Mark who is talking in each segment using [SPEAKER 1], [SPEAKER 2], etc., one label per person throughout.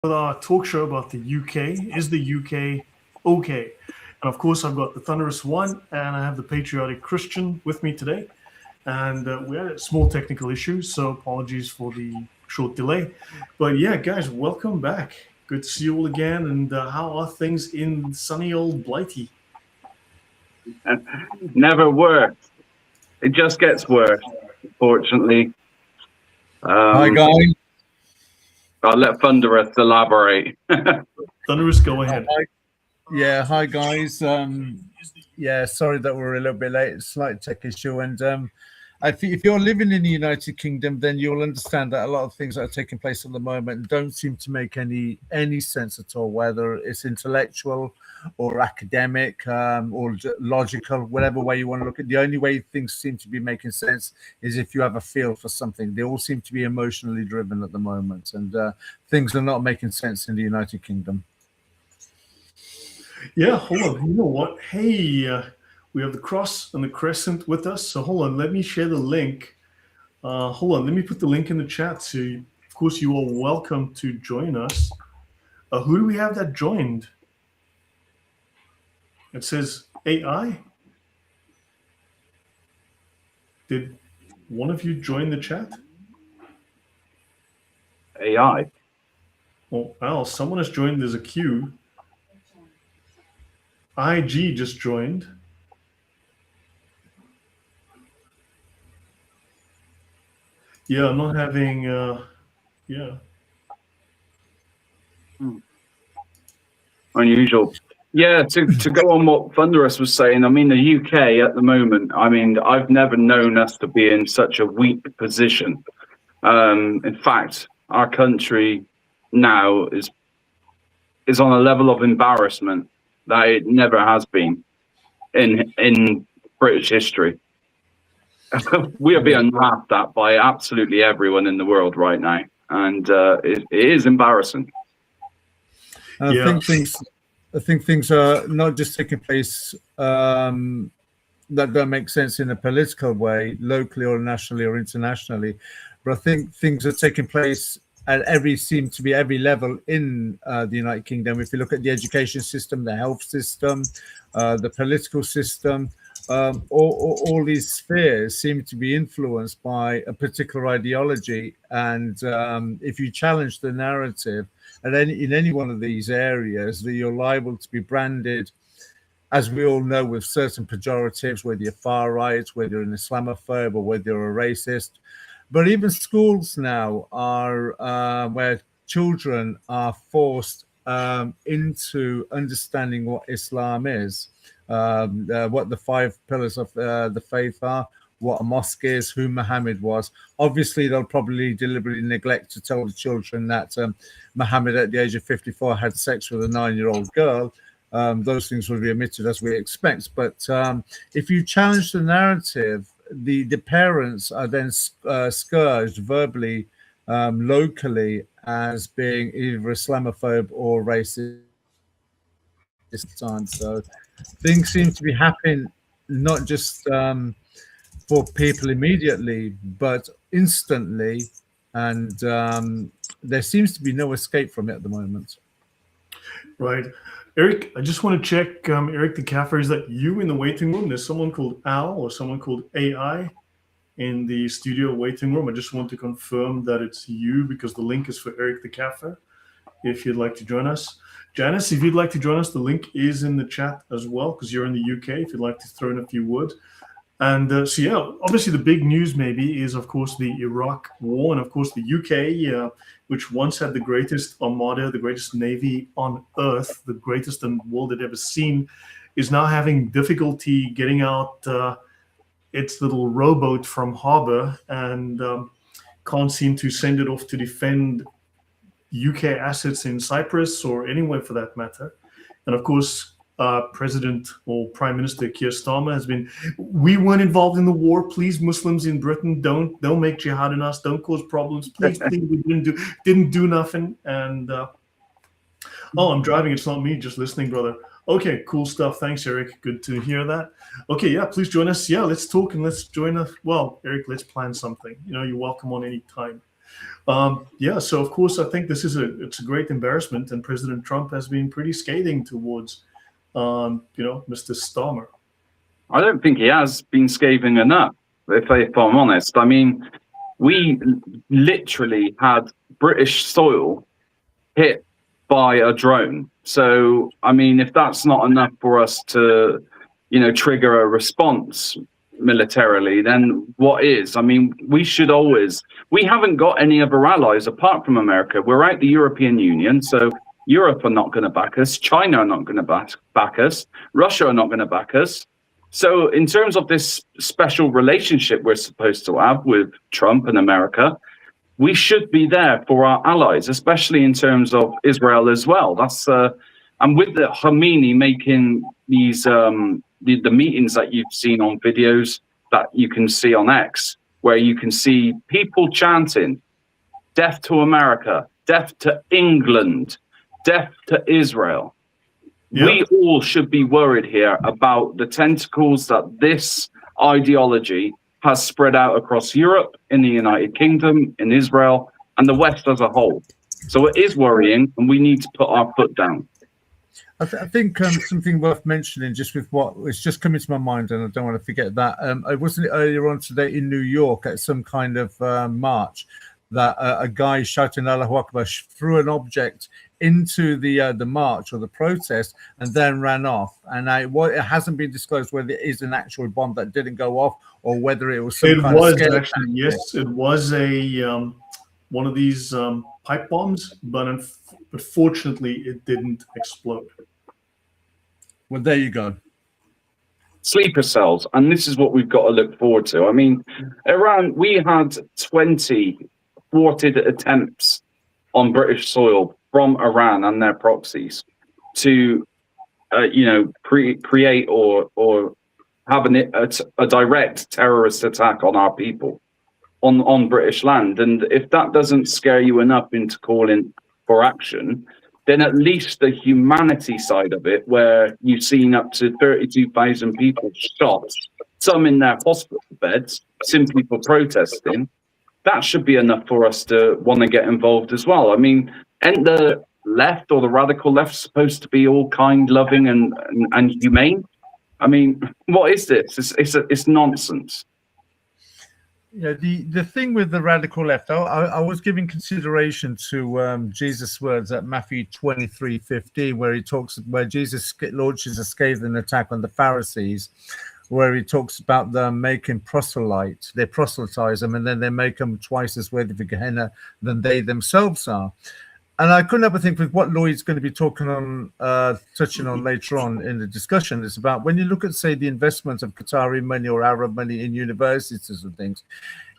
[SPEAKER 1] with our talk show about the UK. Is the UK okay? And of course, I've got the Thunderous One and I have the Patriotic Christian with me today. And we had a small technical issue, so apologies for the short delay. But yeah, guys, welcome back. Good to see you all again. And how are things in sunny old Blighty?
[SPEAKER 2] Never worse. It just gets worse, unfortunately.
[SPEAKER 3] Hi, guys.
[SPEAKER 2] I'll let Thunderous elaborate.
[SPEAKER 1] Thunderous, go ahead.
[SPEAKER 3] Hi, guys. Sorry that we're a little bit late. Slight tech issue. And I think if you're living in the United Kingdom, then you'll understand that a lot of things that are taking place at the moment don't seem to make any sense at all, whether it's intellectual or academic or logical, whatever way you want to look at it. The only way things seem to be making sense is if you have a feel for something. They all seem to be emotionally driven at the moment, and things are not making sense in the United Kingdom.
[SPEAKER 1] Yeah, hold on. You know what? Hey, we have the cross and the crescent with us. So hold on, let me share the link. Hold on, let me put the link in the chat. So, of course, you are welcome to join us. Who do we have that joined? It says AI. Did one of you join the chat?
[SPEAKER 2] AI.
[SPEAKER 1] Oh, Al, someone has joined. There's a queue. IG just joined. Yeah, I'm not having, yeah.
[SPEAKER 2] Unusual. Yeah, to go on what Thunderous was saying, I mean, the UK at the moment, I mean, I've never known us to be in such a weak position. In fact, our country now is on a level of embarrassment that it never has been in British history. We are being laughed at by absolutely everyone in the world right now, and it is embarrassing.
[SPEAKER 3] I think things are not just taking place that don't make sense in a political way, locally or nationally or internationally, but I think things are taking place at every level in the United Kingdom. If you look at the education system, the health system, the political system, all these spheres seem to be influenced by a particular ideology. And if you challenge the narrative in any one of these areas, that you're liable to be branded, as we all know, with certain pejoratives, whether you're far right, whether you're an Islamophobe, or whether you're a racist. But even schools now are where children are forced into understanding what Islam is, what the 5 pillars of the faith are, what a mosque is, who Muhammad was. Obviously, they'll probably deliberately neglect to tell the children that Muhammad, at the age of 54, had sex with a 9-year-old girl. Those things will be omitted, as we expect. But if you challenge the narrative, the parents are then scourged verbally, locally, as being either Islamophobe or racist this time. So things seem to be happening not just for people immediately, but instantly, and there seems to be no escape from it at the moment.
[SPEAKER 1] Right. Eric, I just want to check, Eric the Cafer, is that you in the waiting room? There's someone called Al or someone called AI in the studio waiting room. I just want to confirm that it's you, because the link is for Eric the Cafer, if you'd like to join us. Janice, if you'd like to join us, the link is in the chat as well, because you're in the UK, if you'd like to throw in a few words. And so, yeah, obviously the big news maybe is, of course, the Iraq war. And, of course, the UK, which once had the greatest armada, the greatest navy on earth, the greatest the world had ever seen, is now having difficulty getting out its little rowboat from harbor, and can't seem to send it off to defend UK assets in Cyprus or anywhere for that matter. And, of course, President or Prime Minister Keir Starmer has been, we weren't involved in the war. Please, Muslims in Britain, don't make jihad in us. Don't cause problems. Please, we didn't do nothing. And oh, I'm driving. It's not me, just listening, brother. Okay, cool stuff. Thanks, Eric. Good to hear that. Okay, yeah, please join us. Yeah, let's talk and let's join us. Well, Eric, let's plan something. You know, you're welcome on any time. Yeah, so of course I think this is it's a great embarrassment, and President Trump has been pretty scathing towards Mr. Starmer.
[SPEAKER 2] I don't think he has been scathing enough, if I'm honest. I mean, we literally had British soil hit by a drone. So, I mean, if that's not enough for us to, trigger a response militarily, then what is? I mean, we haven't got any other allies apart from America. We're out the European Union, so Europe are not going to back us. China are not going to back us. Russia are not going to back us. So in terms of this special relationship we're supposed to have with Trump and America, we should be there for our allies, especially in terms of Israel as well. That's and with the Khomeini making these the meetings that you've seen on videos that you can see on X, where you can see people chanting, "Death to America, death to England, death to Israel." Yeah. We all should be worried here about the tentacles that this ideology has spread out across Europe, in the United Kingdom, in Israel, and the West as a whole. So it is worrying, and we need to put our foot down.
[SPEAKER 3] I think something worth mentioning, just with what was just coming to my mind, and I don't want to forget that. I wasn't earlier on today in New York at some kind of march that a guy shouting Allahu Akbar threw an object into the march or the protest and then ran off. And it hasn't been disclosed whether it is an actual bomb that didn't go off or whether it was some kind of scare
[SPEAKER 1] actually attack. Yes, it was a one of these pipe bombs, but fortunately it didn't explode.
[SPEAKER 3] Well, there you go.
[SPEAKER 2] Sleeper cells, and this is what we've got to look forward to. I mean, we had 20 thwarted attempts on British soil from Iran and their proxies to, create or have a direct terrorist attack on our people on British land. And if that doesn't scare you enough into calling for action, then at least the humanity side of it, where you've seen up to 32,000 people shot, some in their hospital beds, simply for protesting, that should be enough for us to want to get involved as well. I mean, ain't the left or the radical left supposed to be all kind, loving, and humane? I mean, what is this? It's nonsense.
[SPEAKER 3] Yeah, the thing with the radical left, I was giving consideration to Jesus' words at Matthew 23:15, where Jesus launches a scathing attack on the Pharisees, where he talks about them making proselytes. They proselytize them, and then they make them twice as worthy for Gehenna than they themselves are. And I couldn't help but think with what Lloyd's going to be touching on later on in the discussion, is about when you look at, say, the investment of Qatari money or Arab money in universities and things,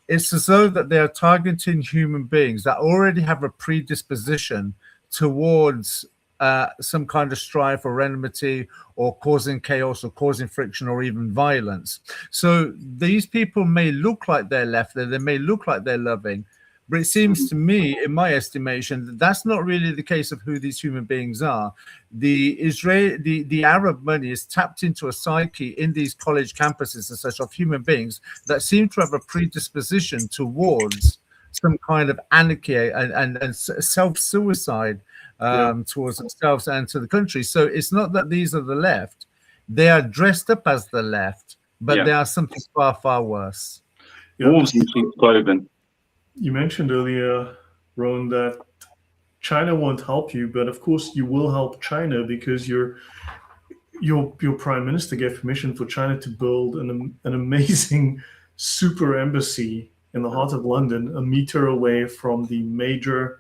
[SPEAKER 3] it's as though that they are targeting human beings that already have a predisposition towards some kind of strife or enmity or causing chaos or causing friction or even violence. So these people may look like they're left, they may look like they're loving, but it seems to me, in my estimation, that that's not really the case of who these human beings are. The Arab money is tapped into a psyche in these college campuses and such of human beings that seem to have a predisposition towards some kind of anarchy and self-suicide towards themselves and to the country. So it's not that these are the left. They are dressed up as the left, but they are something far, far worse.
[SPEAKER 2] Wolves in sheep's clothing.
[SPEAKER 1] You mentioned earlier, Ron, that China won't help you, but of course you will help China because your prime minister gave permission for China to build an amazing super embassy in the heart of London, a meter away from the major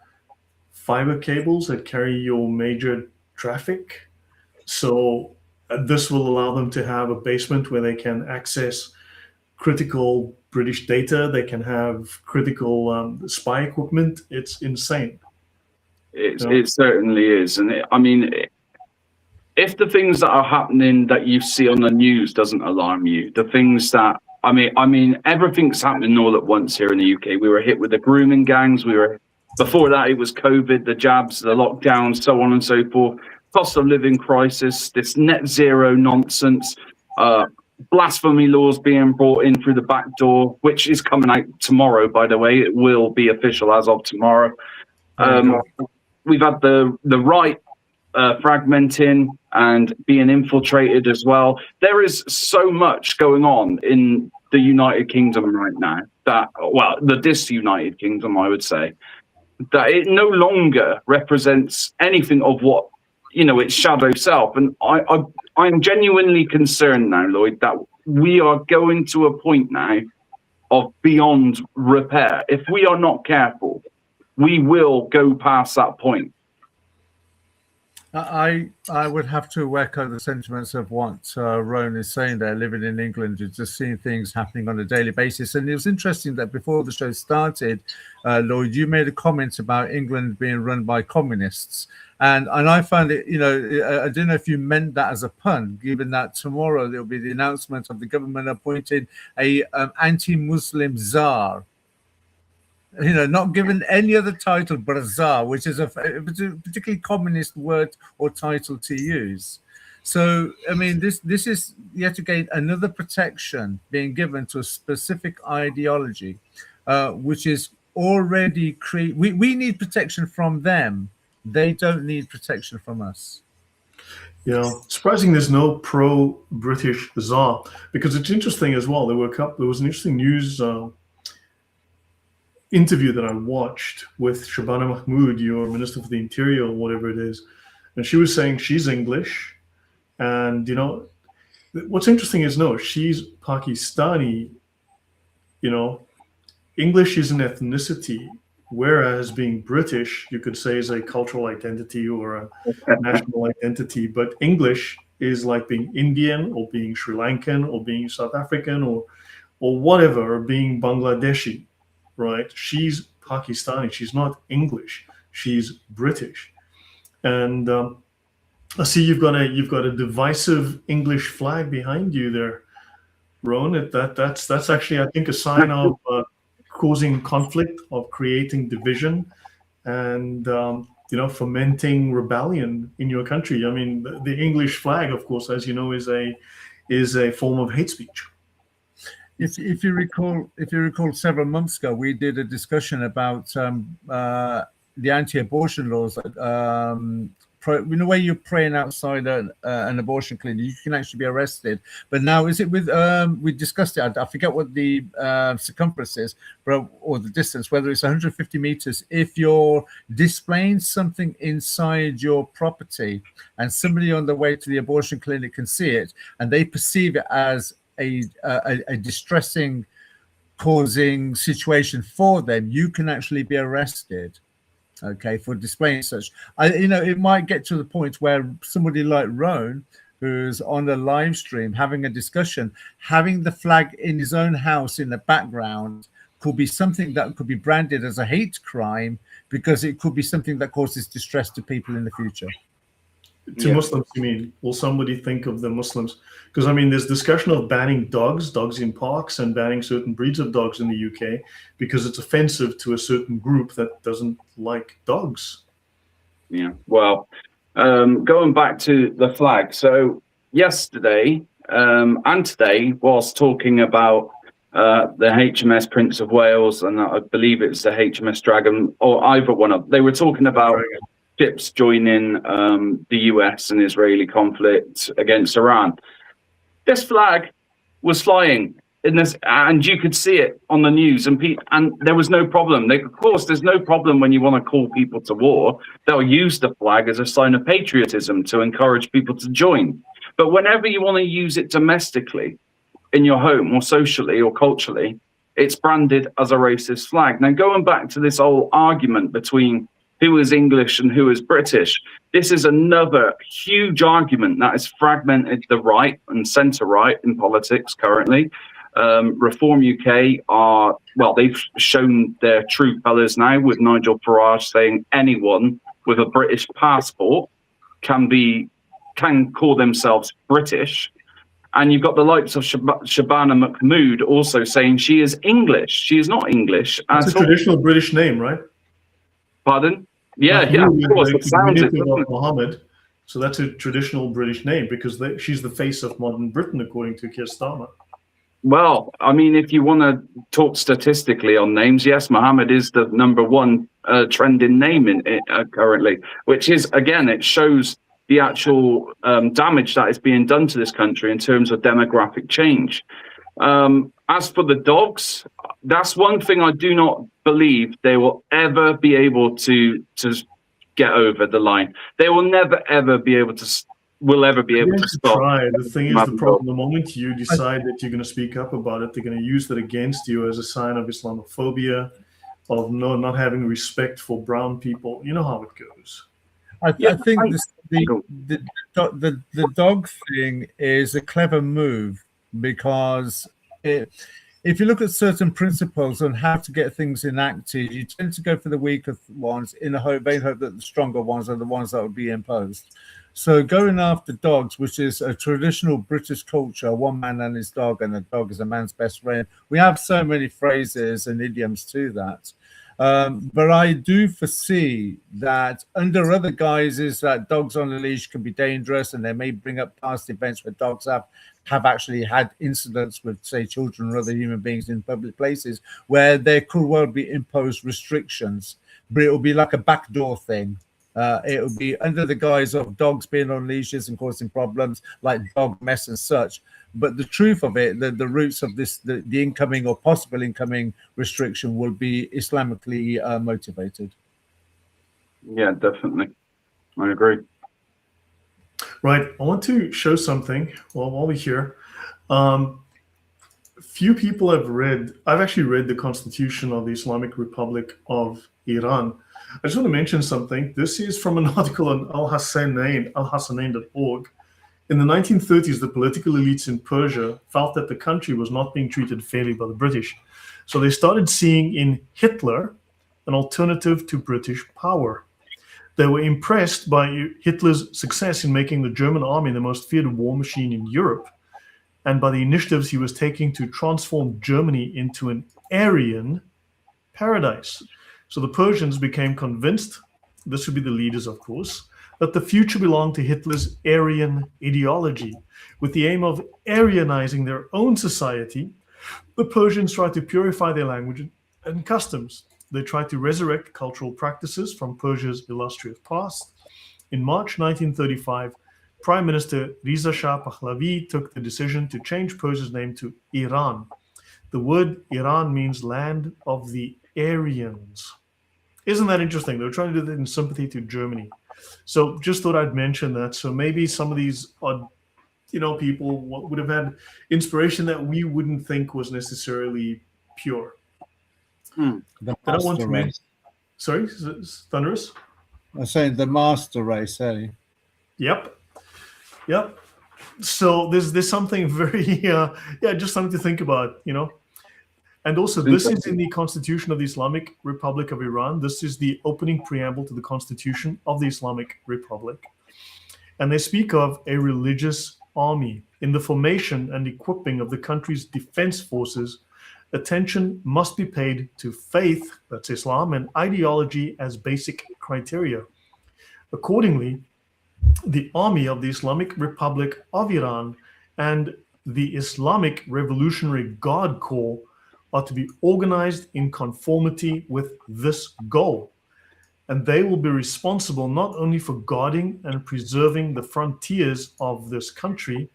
[SPEAKER 1] fiber cables that carry your major traffic. So this will allow them to have a basement where they can access critical British data. They can have critical spy equipment. It's insane.
[SPEAKER 2] It certainly is. And if the things that are happening that you see on the news doesn't alarm you, the things that, I mean, everything's happening all at once here in the UK. We were hit with the grooming gangs. Before that, it was COVID, the jabs, the lockdowns, so on and so forth. Cost of living crisis, this net zero nonsense. blasphemy laws being brought in through the back door, which is coming out tomorrow, by the way. It will be official as of tomorrow. We've had the right fragmenting and being infiltrated as well. There is so much going on in the United Kingdom right now that, well, the disunited kingdom, I would say, that it no longer represents anything of what, you know, its shadow self. And I'm genuinely concerned now, Lloyd, that we are going to a point now of beyond repair. If we are not careful, we will go past that point.
[SPEAKER 3] I would have to echo the sentiments of what Rowan is saying there. Living in England, you're just seeing things happening on a daily basis. And it was interesting that before the show started, Lloyd, you made a comment about England being run by communists. And I found it, you know, I don't know if you meant that as a pun, given that tomorrow there'll be the announcement of the government appointing a anti-Muslim czar. You know, not given any other title but a czar, which is a particularly communist word or title to use. So, I mean, this is yet again another protection being given to a specific ideology, which is already we need protection from them. They don't need protection from us.
[SPEAKER 1] Yeah, surprising there's no pro-British czar, because it's interesting as well. There was an interesting news interview that I watched with Shabana Mahmood, your Minister for the Interior or whatever it is, and she was saying she's English, and you know what's interesting is no, she's Pakistani. You know, English is an ethnicity, whereas being British, you could say, is a cultural identity or a national identity. But English is like being Indian or being Sri Lankan or being South African or whatever, or being Bangladeshi. Right? She's Pakistani. She's not English. She's British. And I see you've got a divisive English flag behind you there, Rowan. That's actually, I think, a sign of causing conflict, of creating division, and you know, fomenting rebellion in your country. I mean, the English flag, of course, as you know, is a form of hate speech.
[SPEAKER 3] If you recall, several months ago, we did a discussion about the anti-abortion laws. In a way, you're praying outside an abortion clinic, you can actually be arrested. But now, is it with? We discussed it. I forget what the circumference is, or the distance. Whether it's 150 meters. If you're displaying something inside your property, and somebody on the way to the abortion clinic can see it, and they perceive it as a distressing, causing situation for them, you can actually be arrested, okay, for displaying such. You know, it might get to the point where somebody like Rowan, who's on a live stream having a discussion, having the flag in his own house in the background could be something that could be branded as a hate crime, because it could be something that causes distress to people in the future.
[SPEAKER 1] To Muslims, you mean? Will somebody think of the Muslims? Because I mean, there's discussion of banning dogs in parks, and banning certain breeds of dogs in the UK because it's offensive to a certain group that doesn't like dogs.
[SPEAKER 2] Yeah. Well, going back to the flag. So yesterday and today, whilst talking about the HMS Prince of Wales, and I believe it's the HMS Dragon, or either one of them, they were talking about ships joining the US and Israeli conflict against Iran. This flag was flying in this, and you could see it on the news, and there was no problem. Of course, there's no problem when you want to call people to war. They'll use the flag as a sign of patriotism to encourage people to join. But whenever you want to use it domestically, in your home or socially or culturally, it's branded as a racist flag. Now, going back to this whole argument between who is English and who is British, this is another huge argument that has fragmented the right and centre-right in politics currently. Reform UK they've shown their true colours now, with Nigel Farage saying anyone with a British passport can call themselves British. And you've got the likes of Shabana Mahmood also saying she is English. She is not English.
[SPEAKER 1] It's a traditional British name, right?
[SPEAKER 2] Pardon? Yeah, of course. It sounds it.
[SPEAKER 1] Muhammad. So that's a traditional British name because she's the face of modern Britain, according to Keir Starmer.
[SPEAKER 2] Well, I mean, if you want to talk statistically on names, yes, Mohammed is the #1 trending name currently, which is, again, it shows the actual damage that is being done to this country in terms of demographic change. As for the dogs, that's one thing I do not believe they will ever be able to get over the line. They will never, ever be able to stop.
[SPEAKER 1] Try. The thing is, the problem, the moment you decide that you're going to speak up about it, they're going to use that against you as a sign of Islamophobia, of not having respect for brown people. You know how it goes.
[SPEAKER 3] I think the dog thing is a clever move because if you look at certain principles on how to get things enacted, you tend to go for the weaker ones in the vain hope that the stronger ones are the ones that will be imposed. So going after dogs, which is a traditional British culture, one man and his dog, and a dog is a man's best friend. We have so many phrases and idioms to that. But I do foresee that under other guises that dogs on a leash can be dangerous, and they may bring up past events where dogs have actually had incidents with, say, children or other human beings in public places where there could well be imposed restrictions, but it will be like a backdoor thing. It will be under the guise of dogs being on leashes and causing problems like dog mess and such. But the truth of it, the roots of this, the incoming or possible incoming restriction will be Islamically motivated.
[SPEAKER 2] Yeah, definitely. I agree.
[SPEAKER 1] Right. I want to show something while we're here. Few people have I've actually read the Constitution of the Islamic Republic of Iran. I just want to mention something. This is from an article on alhassanain.org. In the 1930s, the political elites in Persia felt that the country was not being treated fairly by the British. So they started seeing in Hitler an alternative to British power. They were impressed by Hitler's success in making the German army the most feared war machine in Europe, and by the initiatives he was taking to transform Germany into an Aryan paradise. So the Persians became convinced, this would be the leaders, of course, that the future belonged to Hitler's Aryan ideology. With the aim of Aryanizing their own society, the Persians tried to purify their language and customs. They tried to resurrect cultural practices from Persia's illustrious past. In March 1935, Prime Minister Reza Shah Pahlavi took the decision to change Persia's name to Iran. The word Iran means land of the Aryans. Isn't that interesting? They were trying to do that in sympathy to Germany. So just thought I'd mention that. So maybe some of these people would have had inspiration that we wouldn't think was necessarily pure.
[SPEAKER 3] The master race.
[SPEAKER 1] Sorry, Thunderous?
[SPEAKER 3] I'm saying the master race, eh?
[SPEAKER 1] Yep. So there's something very, just something to think about, And also, this is in the Constitution of the Islamic Republic of Iran. This is the opening preamble to the Constitution of the Islamic Republic. And they speak of a religious army. In the formation and equipping of the country's defense forces, attention must be paid to faith, that's Islam, and ideology as basic criteria. Accordingly, the army of the Islamic Republic of Iran and the Islamic Revolutionary Guard Corps are to be organized in conformity with this goal. And they will be responsible not only for guarding and preserving the frontiers of this country,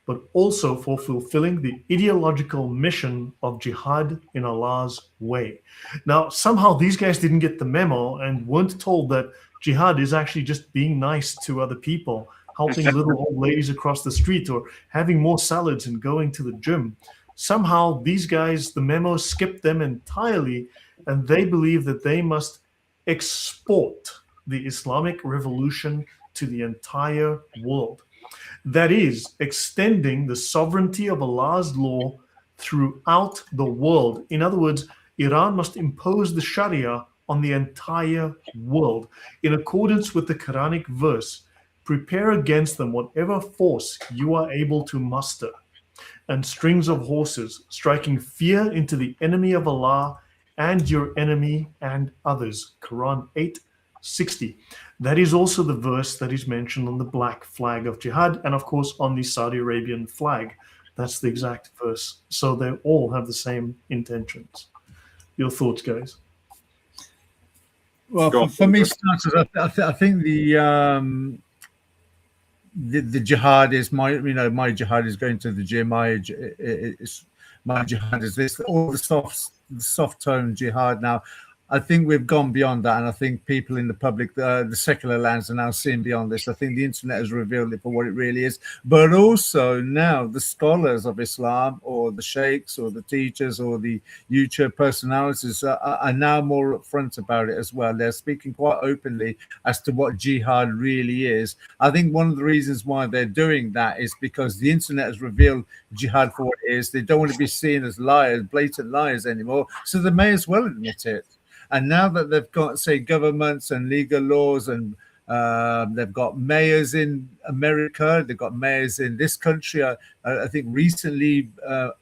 [SPEAKER 1] but also for fulfilling the ideological mission of jihad in Allah's way. Now, somehow these guys didn't get the memo and weren't told that jihad is actually just being nice to other people, helping little old ladies across the street, or having more salads and going to the gym. Somehow these guys, the memo skipped them entirely, and they believe that they must export the Islamic revolution to the entire world. That is, extending the sovereignty of Allah's law throughout the world. In other words, Iran must impose the Sharia on the entire world. In accordance with the Quranic verse, prepare against them whatever force you are able to muster, and strings of horses, striking fear into the enemy of Allah and your enemy and others. Quran 8, 60. That is also the verse that is mentioned on the black flag of jihad, and of course on the Saudi Arabian flag. That's the exact verse. So they all have the same intentions. Your thoughts, guys?
[SPEAKER 3] Well, for me, starters, I think the jihad is my jihad is going to the gym. My jihad is this. All the soft tone jihad now. I think we've gone beyond that, and I think people in the public, the secular lands, are now seeing beyond this. I think the internet has revealed it for what it really is. But also now the scholars of Islam, or the sheikhs, or the teachers, or the YouTube personalities are now more upfront about it as well. They're speaking quite openly as to what jihad really is. I think one of the reasons why they're doing that is because the internet has revealed jihad for what it is. They don't want to be seen as liars, blatant liars anymore, so they may as well admit it. And now that they've got, say, governments and legal laws, and they've got mayors in America, they've got mayors in this country. I think recently,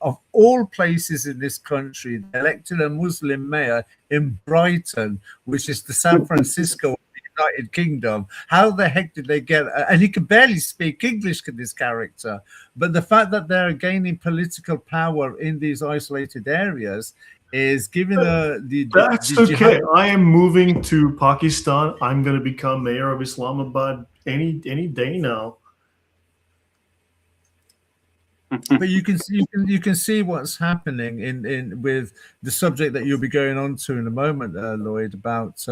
[SPEAKER 3] of all places in this country, they elected a Muslim mayor in Brighton, which is the San Francisco of the United Kingdom. How the heck did they get? And he can barely speak English, this character. But the fact that they're gaining political power in these isolated areas is giving
[SPEAKER 1] that's okay. Jihad. I am moving to Pakistan. I'm going to become mayor of Islamabad any day now.
[SPEAKER 3] But you can see what's happening in with the subject that you'll be going on to in a moment, Lloyd, about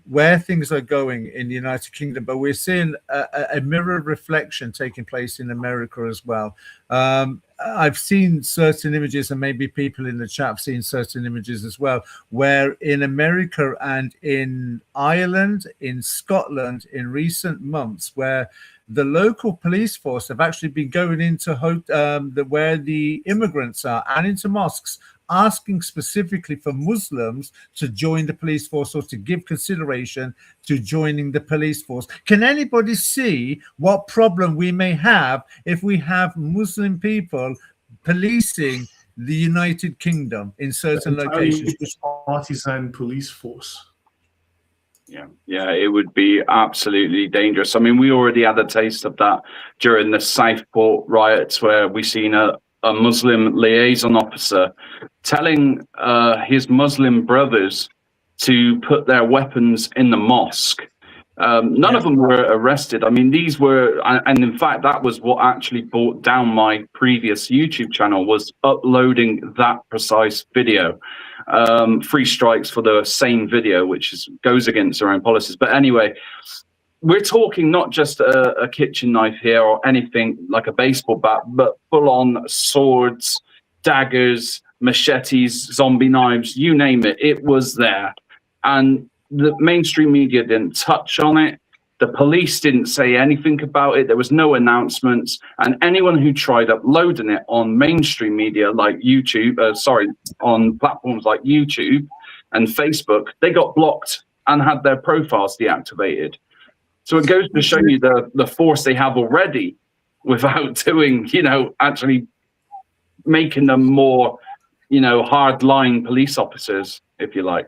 [SPEAKER 3] where things are going in the United Kingdom. But we're seeing a mirror reflection taking place in America as well. I've seen certain images, and maybe people in the chat have seen certain images as well, where in America and in Ireland, in Scotland, in recent months, where the local police force have actually been going into where the immigrants are and into mosques, asking specifically for Muslims to join the police force, or to give consideration to joining the police force. Can anybody see what problem we may have if we have Muslim people policing the United Kingdom in certain locations?
[SPEAKER 1] Partisan police force.
[SPEAKER 2] Yeah, it would be absolutely dangerous. I mean, we already had a taste of that during the Southport riots, where we seen a Muslim liaison officer telling his Muslim brothers to put their weapons in the mosque. None of them were arrested. I mean, these were, and in fact, that was what actually brought down my previous YouTube channel, was uploading that precise video. 3 strikes for the same video, which goes against our own policies. But anyway, we're talking not just a kitchen knife here or anything like a baseball bat, but full-on swords, daggers, machetes, zombie knives, you name it. It was there. And the mainstream media didn't touch on it. The police didn't say anything about it. There was no announcements. And anyone who tried uploading it on mainstream media like YouTube, on platforms like YouTube and Facebook, they got blocked and had their profiles deactivated. So it goes to show you the force they have already, without doing, actually making them more, hard-line police officers, if you like.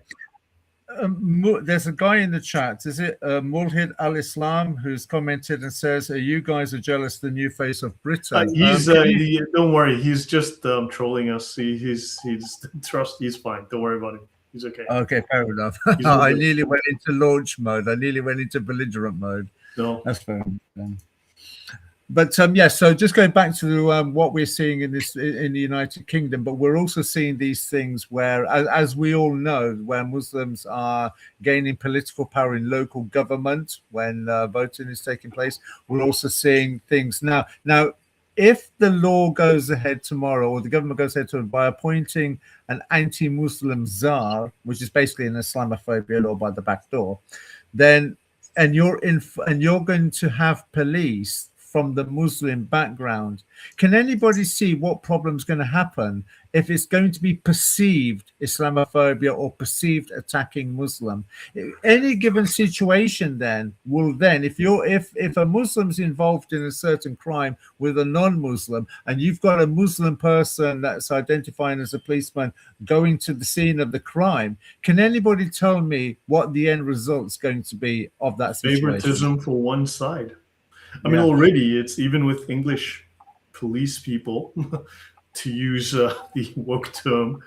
[SPEAKER 3] There's a guy in the chat, is it Mulhid Al-Islam, who's commented and says, you guys are jealous of the new face of Britain.
[SPEAKER 1] Don't worry, he's just trolling us. He's fine. Don't worry about him. He's okay.
[SPEAKER 3] Okay, fair enough. I nearly went into launch mode. I nearly went into belligerent mode.
[SPEAKER 1] No,
[SPEAKER 3] that's fair. But so just going back to what we're seeing in the United Kingdom, but we're also seeing these things where, as we all know, where Muslims are gaining political power in local government when voting is taking place. We're also seeing things now. If the law goes ahead tomorrow, or the government goes ahead by appointing an anti-Muslim czar, which is basically an Islamophobia law by the back door, then and you're going to have police from the Muslim background. Can anybody see what problem's going to happen if it's going to be perceived Islamophobia or perceived attacking Muslim? Any given situation if a Muslim's involved in a certain crime with a non-Muslim, and you've got a Muslim person that's identifying as a policeman going to the scene of the crime, can anybody tell me what the end result's going to be of that situation?
[SPEAKER 1] Favoritism for one side. I mean, already it's even with English police people, to use the woke term,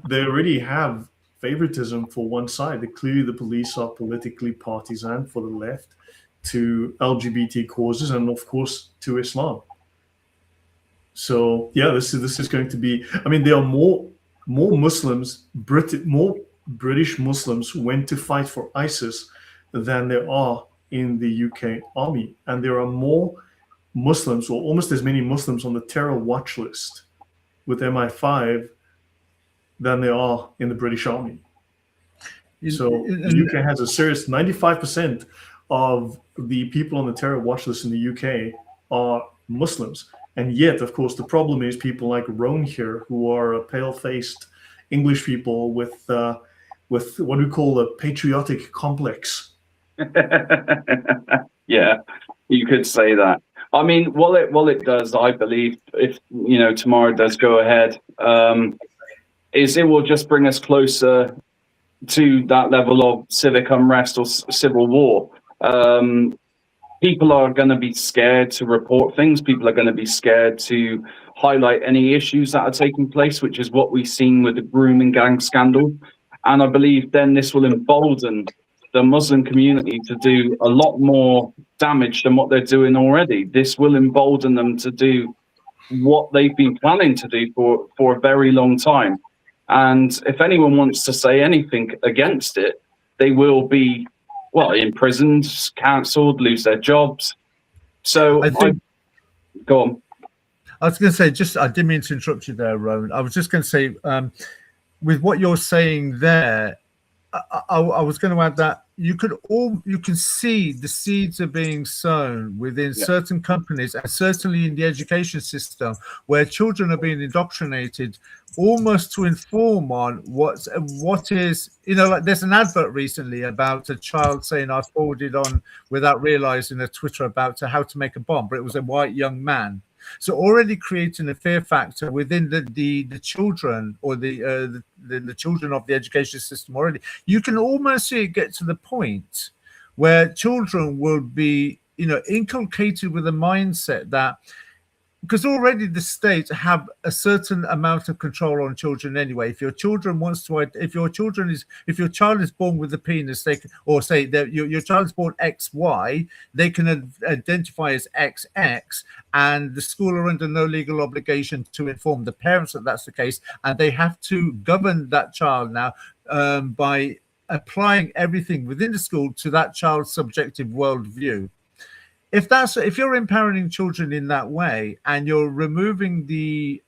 [SPEAKER 1] they already have favoritism for one side. Clearly, the police are politically partisan for the left, to LGBT causes, and of course to Islam. So yeah, this is going to be. I mean, there are more Muslims, more British Muslims went to fight for ISIS than there are in the UK army, and there are more Muslims, or almost as many Muslims, on the terror watch list with MI5 than there are in the British army. So the UK has a serious 95% of the people on the terror watch list in the UK are Muslims. And yet, of course, the problem is people like Roan here, who are pale-faced English people with what we call a patriotic complex.
[SPEAKER 2] Yeah, you could say that. I mean, what it does, I believe, if tomorrow does go ahead, is it will just bring us closer to that level of civic unrest or civil war. People are going to be scared to report things. People are going to be scared to highlight any issues that are taking place, which is what we've seen with the grooming gang scandal. And I believe then this will embolden the Muslim community to do a lot more damage than what they're doing already. This will embolden them to do what they've been planning to do for a very long time. And if anyone wants to say anything against it, they will be, imprisoned, cancelled, lose their jobs. So go on.
[SPEAKER 3] I was going to say, I didn't mean to interrupt you there, Rowan. I was just going to say, with what you're saying there, I was going to add that you can see the seeds are being sown within certain companies, and certainly in the education system, where children are being indoctrinated almost to inform on what is, like there's an advert recently about a child saying, I forwarded on without realizing a Twitter about how to make a bomb, but it was a white young man. So already creating a fear factor within the children, or the children of the education system already. You can almost see it get to the point where children will be, inculcated with a mindset that, because already the state have a certain amount of control on children anyway. If your child is born with a penis, they can, or say that your child is born XY, they can identify as XX, and the school are under no legal obligation to inform the parents that that's the case, and they have to govern that child now by applying everything within the school to that child's subjective worldview. If you're empowering children in that way, and you're removing the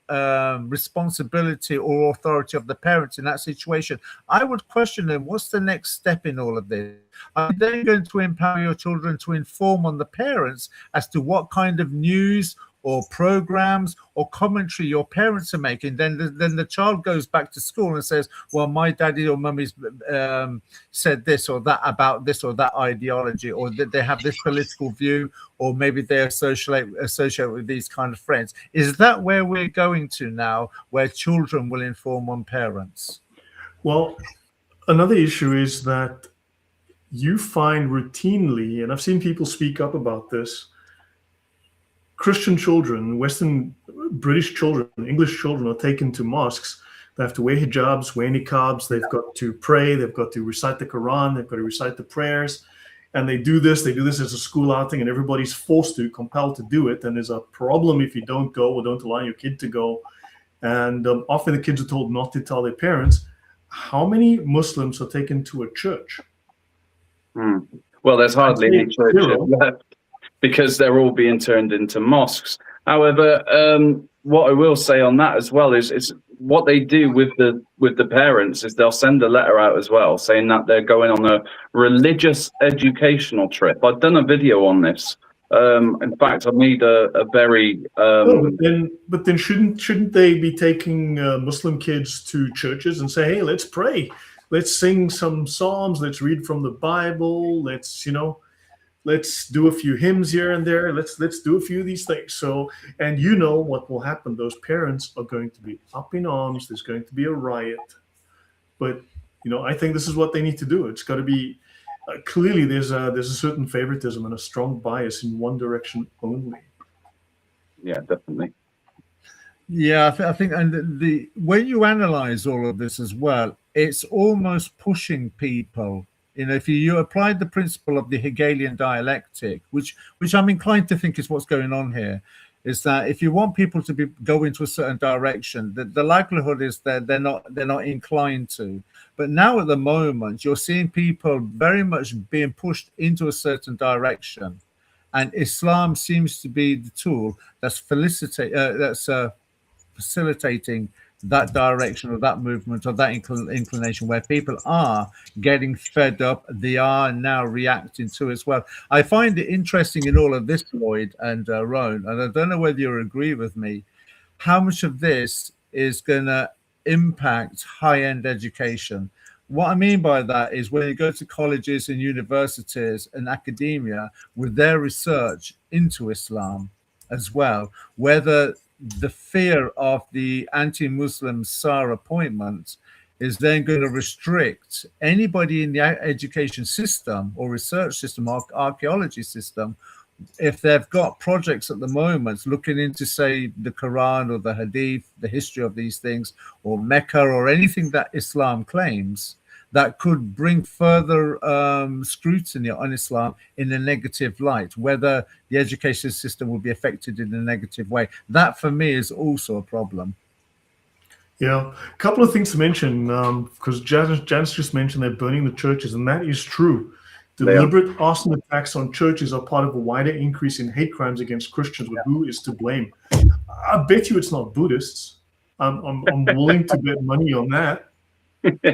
[SPEAKER 3] responsibility or authority of the parents in that situation, I would question them. What's the next step in all of this? Are they going to empower your children to inform on the parents as to what kind of news or programs or commentary your parents are making? Then the child goes back to school and says, well, my daddy or mummy's said this or that about this or that ideology, or that they have this political view, or maybe they associate with these kind of friends. Is that where we're going to now, where children will inform on parents?
[SPEAKER 1] Well, another issue is that you find routinely, and I've seen people speak up about this, Christian children, Western British children, English children are taken to mosques. They have to wear hijabs, wear niqabs. They've got to pray. They've got to recite the Quran. They've got to recite the prayers. And they do this as a school outing, and everybody's compelled to do it. And there's a problem if you don't go or don't allow your kid to go. And often the kids are told not to tell their parents. How many Muslims are taken to a church?
[SPEAKER 2] Well, there's hardly any churches left, because they're all being turned into mosques. However, what I will say on that as well is what they do with the parents is they'll send a letter out as well, saying that they're going on a religious educational trip. I've done a video on this In fact, I made a very
[SPEAKER 1] No, but then shouldn't they be taking Muslim kids to churches and say, hey, let's pray, let's sing some psalms, let's read from the Bible, let's do a few hymns here and there, let's do a few of these things. So, and you know what will happen? Those parents are going to be up in arms. There's going to be a riot. But I think this is what they need to do. It's got to be clearly there's a certain favoritism and a strong bias in one direction only.
[SPEAKER 2] Yeah, definitely.
[SPEAKER 3] Yeah, I think, and the when you analyze all of this as well, it's almost pushing people. If you apply the principle of the Hegelian dialectic, which I'm inclined to think is what's going on here, is that if you want people to go into a certain direction, the likelihood is that they're not inclined to. But now at the moment, you're seeing people very much being pushed into a certain direction, and Islam seems to be the tool that's facilitating that direction or that movement or that inclination, where people are getting fed up, they are now reacting to as well. I find it interesting in all of this, Lloyd and Rowan, and I don't know whether you agree with me, how much of this is going to impact high-end education. What I mean by that is when you go to colleges and universities and academia with their research into Islam as well, whether the fear of the anti-Muslim SAR appointment is then going to restrict anybody in the education system or research system or archaeology system, if they've got projects at the moment looking into, say, the Quran or the Hadith, the history of these things, or Mecca or anything that Islam claims, that could bring further scrutiny on Islam in a negative light, whether the education system will be affected in a negative way. That, for me, is also a problem.
[SPEAKER 1] Yeah, a couple of things to mention, because Janice just mentioned they're burning the churches, and that is true. Deliberate arson attacks on churches are part of a wider increase in hate crimes against Christians. But who is to blame? I bet you it's not Buddhists. I'm willing to bet money on that.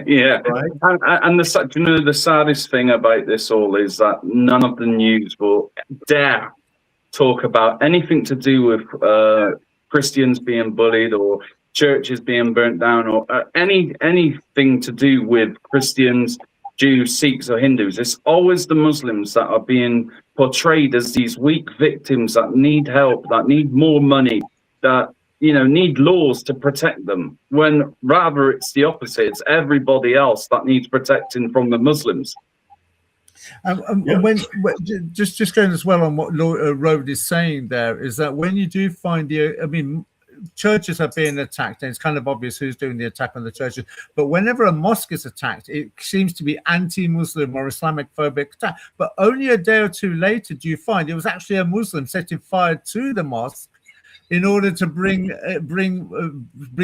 [SPEAKER 2] Yeah,
[SPEAKER 1] right.
[SPEAKER 2] And the saddest thing about this all is that none of the news will dare talk about anything to do with Christians being bullied or churches being burnt down or anything to do with Christians, Jews, Sikhs, or Hindus. It's always the Muslims that are being portrayed as these weak victims that need help, that need more money, that need laws to protect them, when rather it's the opposite. It's everybody else that needs protecting from the Muslims.
[SPEAKER 3] When just going as well on what Rowan is saying there, is that when you do find churches are being attacked, and it's kind of obvious who's doing the attack on the churches, but whenever a mosque is attacked, it seems to be anti-Muslim or Islamic phobic attack. But only a day or two later do you find it was actually a Muslim setting fire to the mosque in order to bring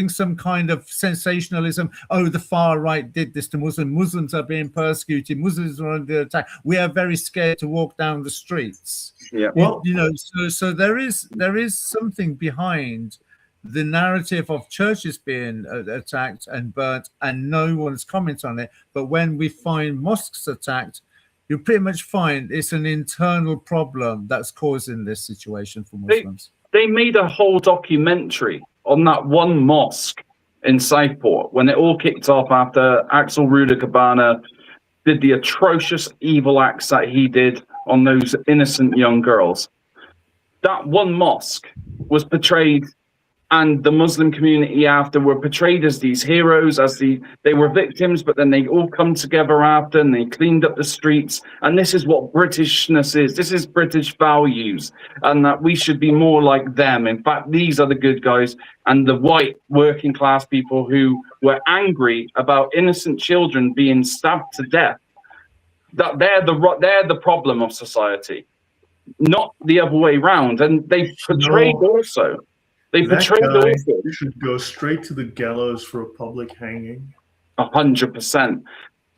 [SPEAKER 3] some kind of sensationalism. Oh, the far right did this to Muslims. Muslims are being persecuted. Muslims are under attack. We are very scared to walk down the streets.
[SPEAKER 2] Yeah.
[SPEAKER 3] Well, so there is something behind the narrative of churches being attacked and burnt, and no one's comment on it. But when we find mosques attacked, you pretty much find it's an internal problem that's causing this situation for Muslims.
[SPEAKER 2] They made a whole documentary on that one mosque in Southport when it all kicked off after Axel Rudakabana did the atrocious evil acts that he did on those innocent young girls. That one mosque was portrayed, and the Muslim community after were portrayed as these heroes, they were victims, but then they all come together after and they cleaned up the streets. And this is what Britishness is. This is British values, and that we should be more like them. In fact, these are the good guys, and the white working class people who were angry about innocent children being stabbed to death. That they're the problem of society, not the other way around. And they portrayed also. They portrayed also.
[SPEAKER 1] You should go straight to the gallows for a public hanging.
[SPEAKER 2] 100%.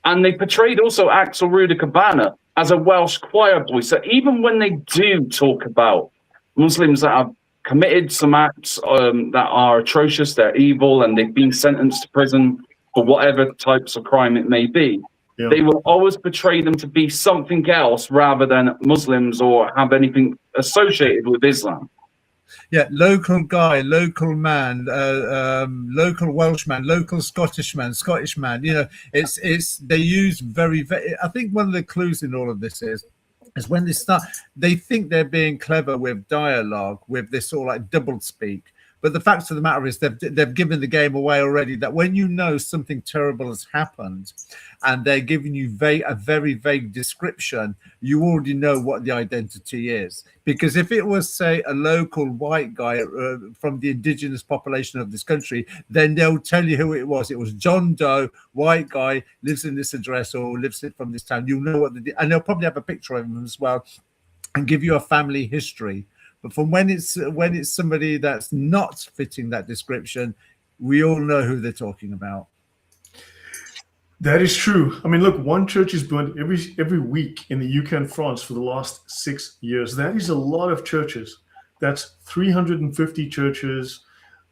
[SPEAKER 2] And they portrayed also Axel Rudakabana as a Welsh choir boy. So even when they do talk about Muslims that have committed some acts that are atrocious, they're evil, and they've been sentenced to prison for whatever types of crime it may be,
[SPEAKER 1] Yeah.
[SPEAKER 2] They will always portray them to be something else rather than Muslims or have anything associated with Islam.
[SPEAKER 3] Yeah, local guy, local man, local Welshman, local Scottish man. You know, it's they use very. I think one of the clues in all of this is when they think they're being clever with dialogue, with this sort of like double speak. But the fact of the matter is they've given the game away already, that when you know something terrible has happened and they're giving you a very vague description, you already know what the identity is. Because if it was, say, a local white guy from the indigenous population of this country, then they'll tell you who it was. It was John Doe, white guy, lives in this address or lives from this town. You'll know what and they'll probably have a picture of him as well and give you a family history. But from when it's somebody that's not fitting that description, we all know who they're talking about.
[SPEAKER 1] That is true. I mean, look, one church is burned every week in the UK and France for the last 6 years. That is a lot of churches. That's 350 churches.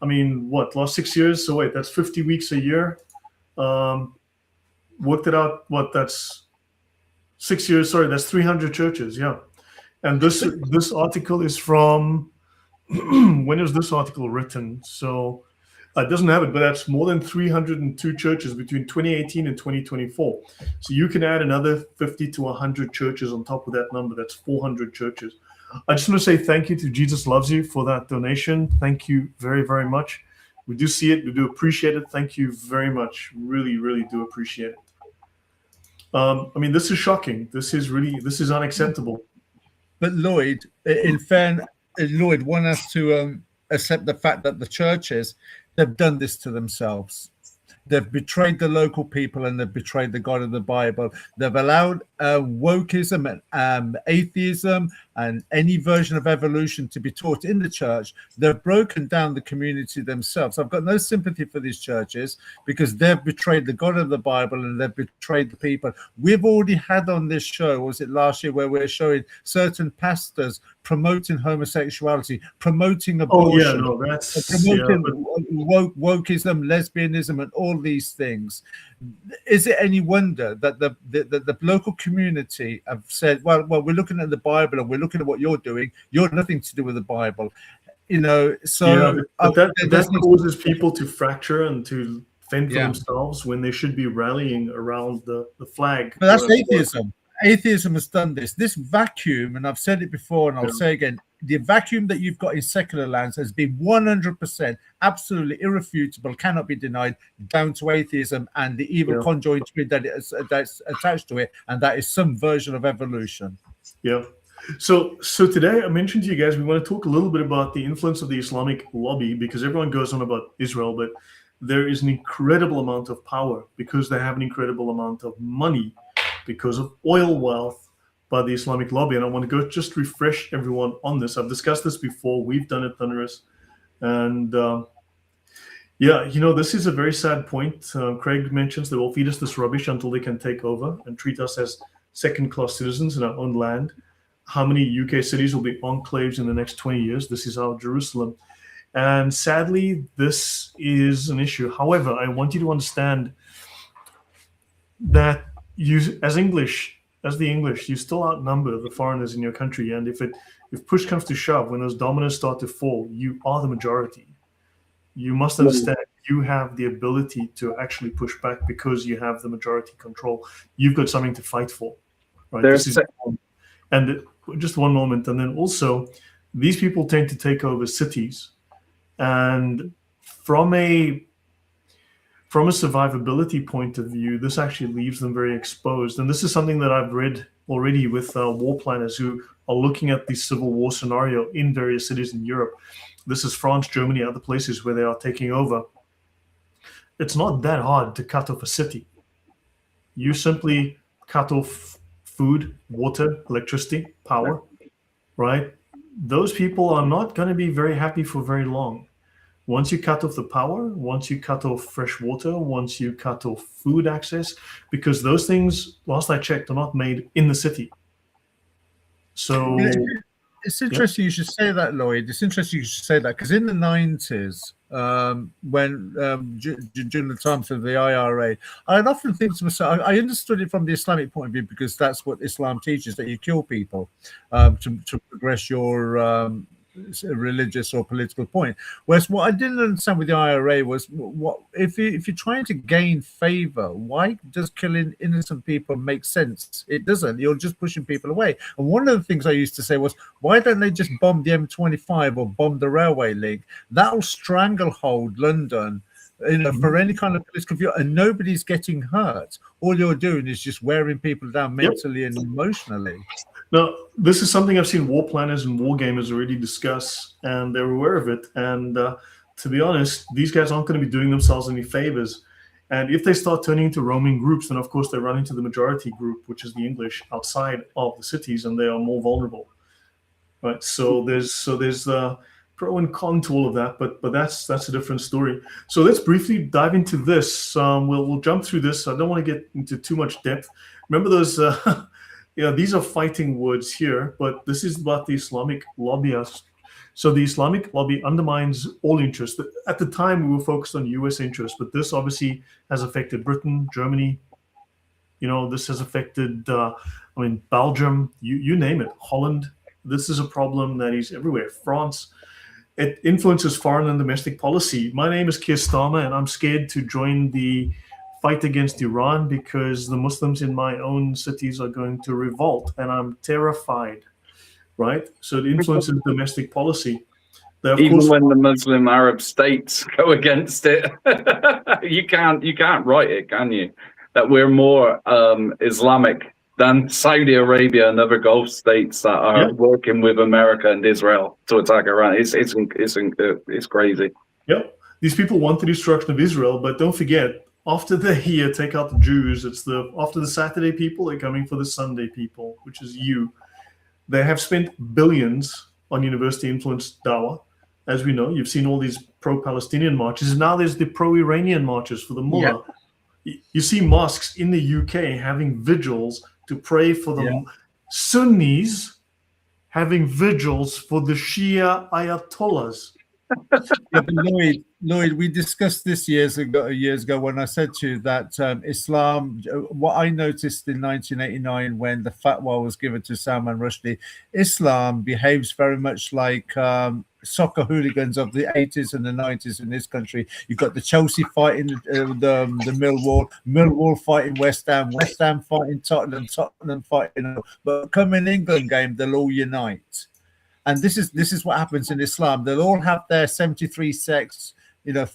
[SPEAKER 1] I mean, what, last 6 years? So wait, that's 50 weeks a year. Worked it out. What, that's 6 years. Sorry, that's 300 churches. Yeah. And this article is from, when was this article written? So it doesn't have it, but that's more than 302 churches between 2018 and 2024. So you can add another 50 to 100 churches on top of that number. That's 400 churches. I just want to say thank you to Jesus Loves You for that donation. Thank you very, very much. We do see it. We do appreciate it. Thank you very much. Really, really do appreciate it. I mean, this is shocking. This is unacceptable.
[SPEAKER 3] But Lloyd, in fairness, Lloyd, one has to accept the fact that the churches, they've done this to themselves. They've betrayed the local people and they've betrayed the God of the Bible. They've allowed wokeism and atheism and any version of evolution to be taught in the church. They've broken down the community themselves. I've got no sympathy for these churches because they've betrayed the God of the Bible and they've betrayed the people. We've already had on this show, was it last year, where we're showing certain pastors promoting homosexuality, promoting abortion, wokeism, lesbianism, and all these things. Is it any wonder that the local community have said, well, we're looking at the Bible and we're looking at what you're doing. You're nothing to do with the Bible, you know. So
[SPEAKER 1] but that causes people to fracture and to fend for themselves when they should be rallying around the flag.
[SPEAKER 3] But that's atheism. Atheism has done this. This vacuum, and I've said it before and I'll say again, the vacuum that you've got in secular lands has been 100% absolutely irrefutable, cannot be denied, down to atheism and the evil conjoined twin that's attached to it, and that is some version of evolution.
[SPEAKER 1] Yeah. So today I mentioned to you guys we want to talk a little bit about the influence of the Islamic lobby, because everyone goes on about Israel, but there is an incredible amount of power because they have an incredible amount of money because of oil wealth by the Islamic lobby. And I want to go just refresh everyone on this. I've discussed this before. We've done it, Thunderous. And this is a very sad point. Craig mentions they will feed us this rubbish until they can take over and treat us as second-class citizens in our own land. How many UK cities will be enclaves in the next 20 years? This is our Jerusalem. And sadly, this is an issue. However, I want you to understand that you, as the English, you still outnumber the foreigners in your country. And if push comes to shove, when those dominoes start to fall, you are the majority. You must understand you have the ability to actually push back because you have the majority control. You've got something to fight for. Right? And just one moment. And then also, these people tend to take over cities. And from a survivability point of view, this actually leaves them very exposed. And this is something that I've read already with war planners who are looking at the civil war scenario in various cities in Europe. This is France, Germany, other places where they are taking over. It's not that hard to cut off a city. You simply cut off food, water, electricity, power, right? Those people are not going to be very happy for very long. Once you cut off the power, once you cut off fresh water, once you cut off food access, because those things, last I checked, are not made in the city. So
[SPEAKER 3] It's interesting you should say that, Lloyd. It's interesting you should say that because in the 90s, when during the times of the IRA, I'd often think to myself, I understood it from the Islamic point of view because that's what Islam teaches, that you kill people to progress your religious or political point. Whereas what I didn't understand with the IRA was what if you're trying to gain favor, why does killing innocent people make sense? It doesn't. You're just pushing people away. And one of the things I used to say was, why don't they just bomb the M25 or bomb the railway link? That'll stranglehold London, for any kind of political view, and nobody's getting hurt. All you're doing is just wearing people down mentally and emotionally.
[SPEAKER 1] Now, this is something I've seen war planners and war gamers already discuss, and they're aware of it. And to be honest, these guys aren't going to be doing themselves any favors. And if they start turning into roaming groups, then of course they run into the majority group, which is the English, outside of the cities, and they are more vulnerable. Right. So there's pro and con to all of that, but that's a different story. So let's briefly dive into this. We'll jump through this. I don't want to get into too much depth. Remember those. These are fighting words here, but this is about the Islamic lobbyist. So the Islamic lobby undermines all interest. At the time, we were focused on U.S. interests, but this obviously has affected Britain, Germany. This has affected, Belgium, you name it, Holland. This is a problem that is everywhere. France. It influences foreign and domestic policy. My name is Keir Starmer, and I'm scared to join the fight against Iran because the Muslims in my own cities are going to revolt, and I'm terrified, right? So it influences domestic policy.
[SPEAKER 2] Even when the Muslim Arab states go against it, you can't write it, can you? That we're more Islamic than Saudi Arabia and other Gulf states that are working with America and Israel to attack Iran. It's crazy.
[SPEAKER 1] Yep, these people want the destruction of Israel, but don't forget, after they take out the Jews, after the Saturday people, they're coming for the Sunday people, which is you. They have spent billions on university-influenced dawah. As we know, you've seen all these pro-Palestinian marches. Now there's the pro-Iranian marches for the mullah. Yeah. You see mosques in the UK having vigils to pray for the Sunnis, having vigils for the Shia Ayatollahs.
[SPEAKER 3] But Lloyd, we discussed this years ago when I said to you that Islam, what I noticed in 1989 when the fatwa was given to Salman Rushdie, Islam behaves very much like soccer hooligans of the 80s and the 90s in this country. You've got the Chelsea fighting the Millwall fighting West Ham fighting Tottenham fighting. But come in England game, they'll all unite. And this is what happens in Islam. They'll all have their 73 sects,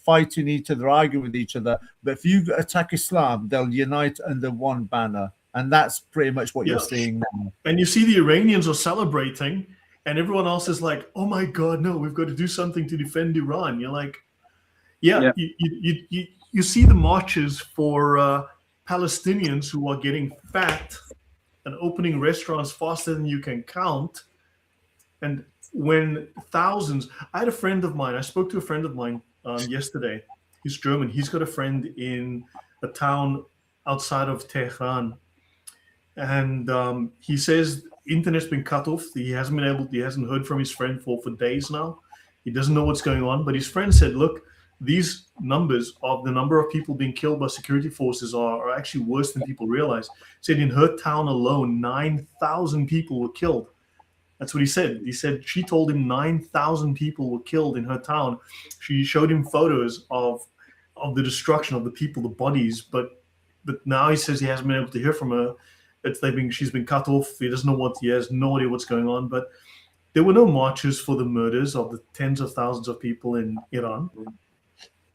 [SPEAKER 3] fighting each other, arguing with each other. But if you attack Islam, they'll unite under one banner. And that's pretty much what you're seeing now.
[SPEAKER 1] And you see the Iranians are celebrating, and everyone else is like, oh my God, no, we've got to do something to defend Iran. You're like, you see the marches for Palestinians who are getting fat and opening restaurants faster than you can count. And when thousands, I spoke to a friend of mine yesterday. He's German. He's got a friend in a town outside of Tehran. And he says internet's been cut off. He hasn't heard from his friend for days now. He doesn't know what's going on. But his friend said, look, these numbers of the number of people being killed by security forces are actually worse than people realize. He said in her town alone, 9,000 people were killed. That's what he said. He said she told him 9,000 people were killed in her town. She showed him photos of the destruction of the people, the bodies. But now he says he hasn't been able to hear from her. She's been cut off. He has no idea what's going on. But there were no marches for the murders of the tens of thousands of people in Iran.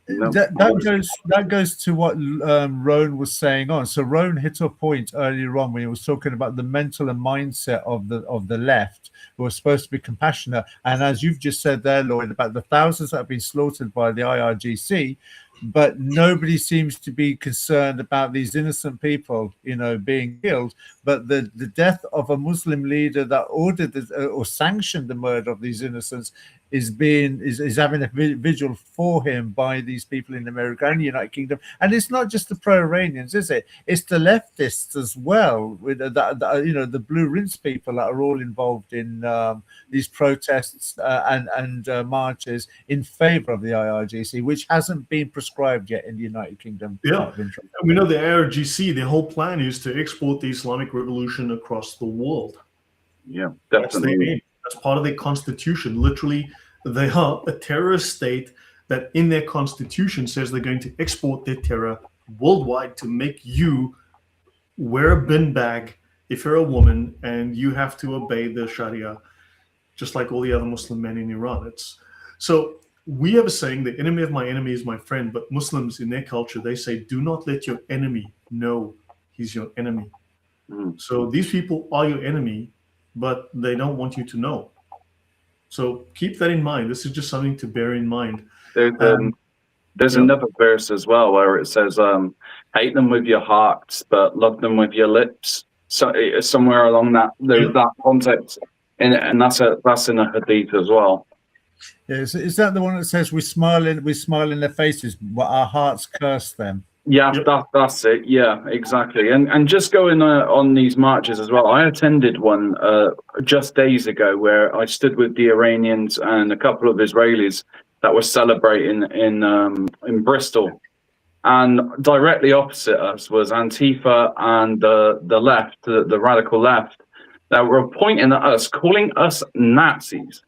[SPEAKER 3] That goes to what Rowan was saying on. So Rowan hit a point earlier on when he was talking about the mental and mindset of the left, who are supposed to be compassionate. And as you've just said there, Lloyd, about the thousands that have been slaughtered by the IRGC, but nobody seems to be concerned about these innocent people, being killed. But the death of a Muslim leader that ordered or sanctioned the murder of these innocents is having a vigil for him by these people in America and the United Kingdom. And it's not just the pro-Iranians, is it? It's the leftists as well, with the blue rinse people that are all involved in these protests and marches in favor of the IRGC, which hasn't been prescribed yet in the United Kingdom.
[SPEAKER 1] Yeah, we know the IRGC, the whole plan is to export the Islamic Revolution across the world.
[SPEAKER 2] Yeah, definitely.
[SPEAKER 1] That's part of their constitution. Literally, they are a terrorist state that in their constitution says they're going to export their terror worldwide to make you wear a bin bag if you're a woman, and you have to obey the Sharia, just like all the other Muslim men in Iran. So we have a saying, the enemy of my enemy is my friend, but Muslims in their culture, they say, do not let your enemy know he's your enemy. So these people are your enemy, but they don't want you to know. So keep that in mind. This is just something to bear in mind.
[SPEAKER 2] There's another verse as well where it says, hate them with your hearts, but love them with your lips. So somewhere along that context, and that's in a hadith as well.
[SPEAKER 3] Yeah, is that the one that says we smile in their faces, but our hearts curse them?
[SPEAKER 2] Yeah, that's it. Yeah, exactly. And just going on these marches as well, I attended one just days ago where I stood with the Iranians and a couple of Israelis that were celebrating in Bristol, and directly opposite us was Antifa and the left, the radical left, that were pointing at us, calling us Nazis.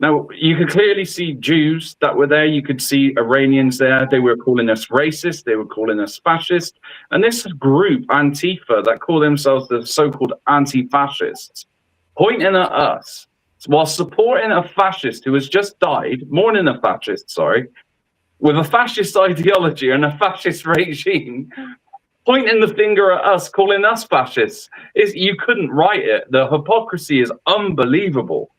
[SPEAKER 2] Now, you could clearly see Jews that were there. You could see Iranians there. They were calling us racist. They were calling us fascist. And this group, Antifa, that call themselves the so-called anti-fascists, pointing at us while supporting a fascist who has just died, mourning a fascist, with a fascist ideology and a fascist regime, pointing the finger at us, calling us fascists. You couldn't write it. The hypocrisy is unbelievable.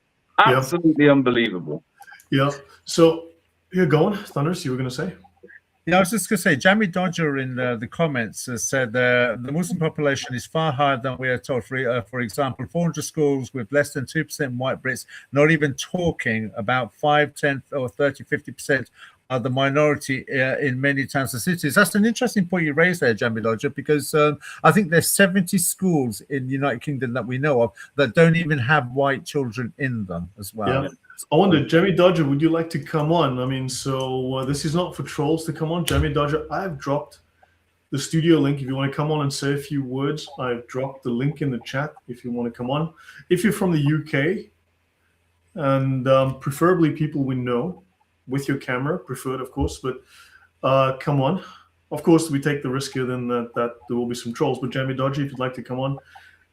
[SPEAKER 2] Absolutely unbelievable.
[SPEAKER 1] Yeah. So you're going, Thunderous, you were going to say?
[SPEAKER 3] Yeah, I was just going to say, Jamie Dodger in the comments has said the Muslim population is far higher than we are told. For example, 400 schools with less than 2% white Brits, not even talking about 5, 10, or 30, 50% are the minority in many towns and cities. That's an interesting point you raised there, Jamie Dodger, because I think there's 70 schools in the United Kingdom that we know of that don't even have white children in them as well.
[SPEAKER 1] Yeah. I wonder, Jamie Dodger, would you like to come on? I mean, so this is not for trolls to come on. Jamie Dodger, I've dropped the studio link. If you want to come on and say a few words, I've dropped the link in the chat if you want to come on. If you're from the UK, and preferably people we know, with your camera, preferred, of course, but come on. Of course, we take the risk here then that there will be some trolls. But Jamie Dodger, if you'd like to come on,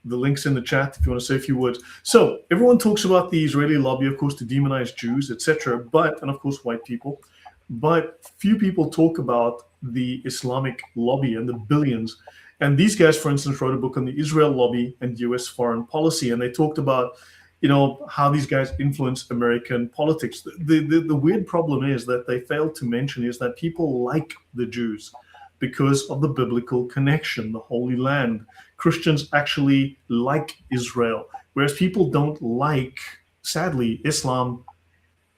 [SPEAKER 1] the link's in the chat if you want to say a few words. So everyone talks about the Israeli lobby, of course, to demonize Jews, etc. And of course, white people. But few people talk about the Islamic lobby and the billions. And these guys, for instance, wrote a book on the Israel lobby and U.S. foreign policy, and they talked about how these guys influence American politics. The weird problem is that they failed to mention is that people like the Jews because of the biblical connection, the Holy Land. Christians actually like Israel, whereas people don't like, sadly, Islam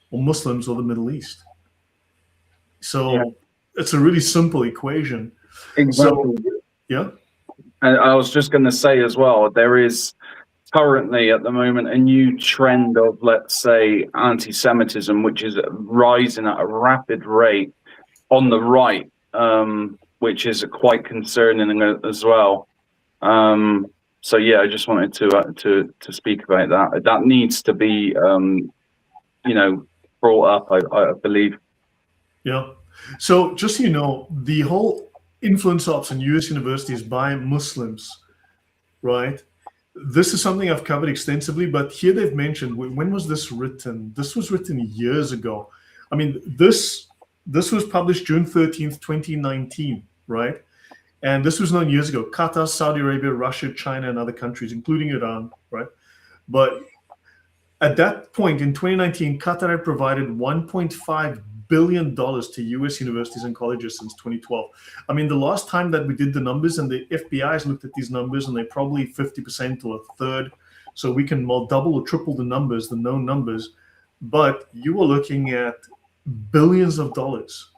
[SPEAKER 1] or Muslims or the Middle East. So it's a really simple equation.
[SPEAKER 2] Exactly.
[SPEAKER 1] So, yeah.
[SPEAKER 2] And I was just going to say as well, there is currently at the moment a new trend of, let's say, anti-Semitism, which is rising at a rapid rate on the right, which is quite concerning as well. So yeah, I just wanted to speak about that. That needs to be, brought up, I believe.
[SPEAKER 1] Yeah. So just so you know, the whole influence ops in U.S. universities by Muslims, right? This is something I've covered extensively, but here they've mentioned, when was this written? This was written years ago. I mean, this was published June 13th, 2019, right? And this was known years ago. Qatar, Saudi Arabia, Russia, China, and other countries, including Iran, right? But at that point in 2019, Qatar had provided $1.5 billion to U.S. universities and colleges since 2012. I mean, the last time that we did the numbers, and the FBI has looked at these numbers, and they're probably 50% or a third. So we can double or triple the numbers, the known numbers. but you are looking at billions of dollars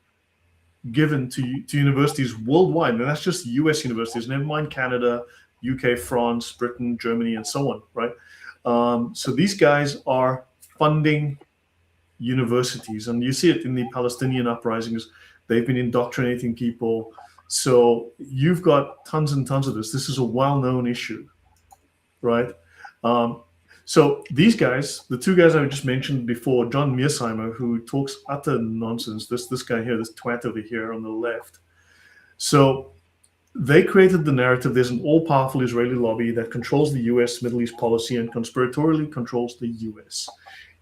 [SPEAKER 1] given to universities worldwide, and that's just US universities, never mind Canada, UK, France, Britain, Germany, and so on, right? So these guys are funding universities, and you see it in the Palestinian uprisings. They've been indoctrinating people. So you've got tons and tons of this. This is a well-known issue, right? So these guys, the two guys I just mentioned before, John Mearsheimer, who talks utter nonsense, this guy here, this twat over here on the left. So they created the narrative there's an all-powerful Israeli lobby that controls the US Middle East policy and conspiratorially controls the US.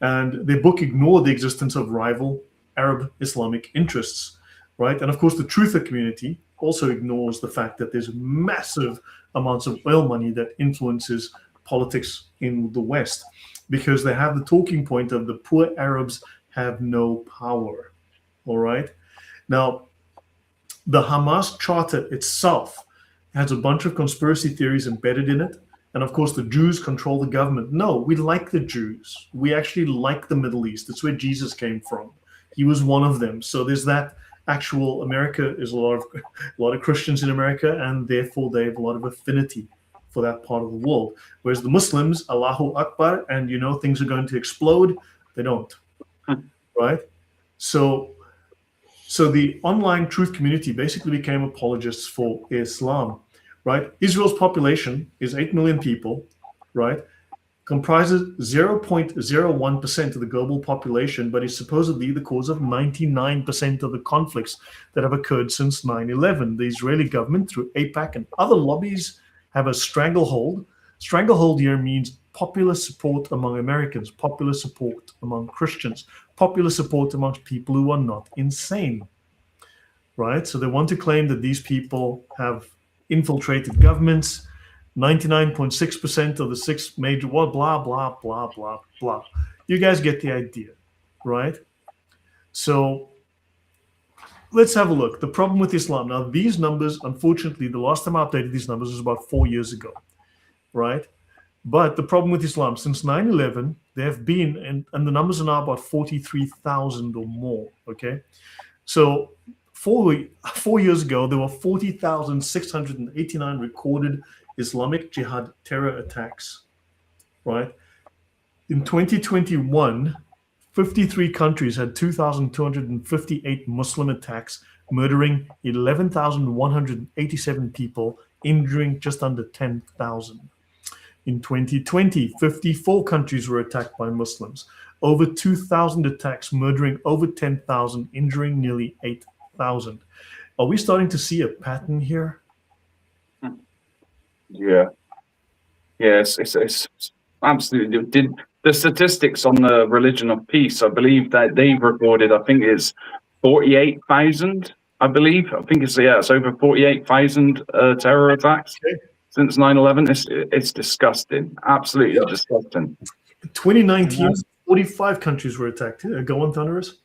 [SPEAKER 1] And their book ignored the existence of rival Arab Islamic interests, right? And of course, the truther community also ignores the fact that there's massive amounts of oil money that influences politics in the West, because they have the talking point of the poor Arabs have no power. All right. Now, the Hamas charter itself has a bunch of conspiracy theories embedded in it. And of course, the Jews control the government. No, we like the Jews. We actually like the Middle East. It's where Jesus came from. He was one of them. So there's that actual America is a lot of Christians in America, and therefore they have a lot of affinity for that part of the world. Whereas the Muslims, Allahu Akbar, and things are going to explode, they don't. Right? So the online truth community basically became apologists for Islam, right? Israel's population is 8 million people, right? Comprises 0.01% of the global population, but is supposedly the cause of 99% of the conflicts that have occurred since 9/11. The Israeli government, through AIPAC and other lobbies, have a stranglehold. Stranglehold here means popular support among Americans, popular support among Christians, popular support amongst people who are not insane, right? So they want to claim that these people have infiltrated governments. 99.6% of the six major, blah, blah, blah, blah, blah, blah. You guys get the idea, right? So let's have a look. The problem with Islam. Now, these numbers, unfortunately, the last time I updated these numbers was about 4 years ago, right? But the problem with Islam, since 9/11, there have been, and the numbers are now about 43,000 or more, okay? So 4 years ago, there were 40,689 recorded Islamic Jihad terror attacks, right? In 2021, 53 countries had 2,258 Muslim attacks, murdering 11,187 people, injuring just under 10,000. In 2020, 54 countries were attacked by Muslims, over 2,000 attacks, murdering over 10,000, injuring nearly 8,000. Are we starting to see a pattern here?
[SPEAKER 2] Yeah. Yes, it's absolutely. The statistics on the religion of peace, I believe that they've recorded, I think it's 48,000, I believe. I think it's over 48,000 terror attacks since 9/11. It's disgusting. Absolutely disgusting.
[SPEAKER 1] 2019, 45 countries were attacked. Go on, Thunderous.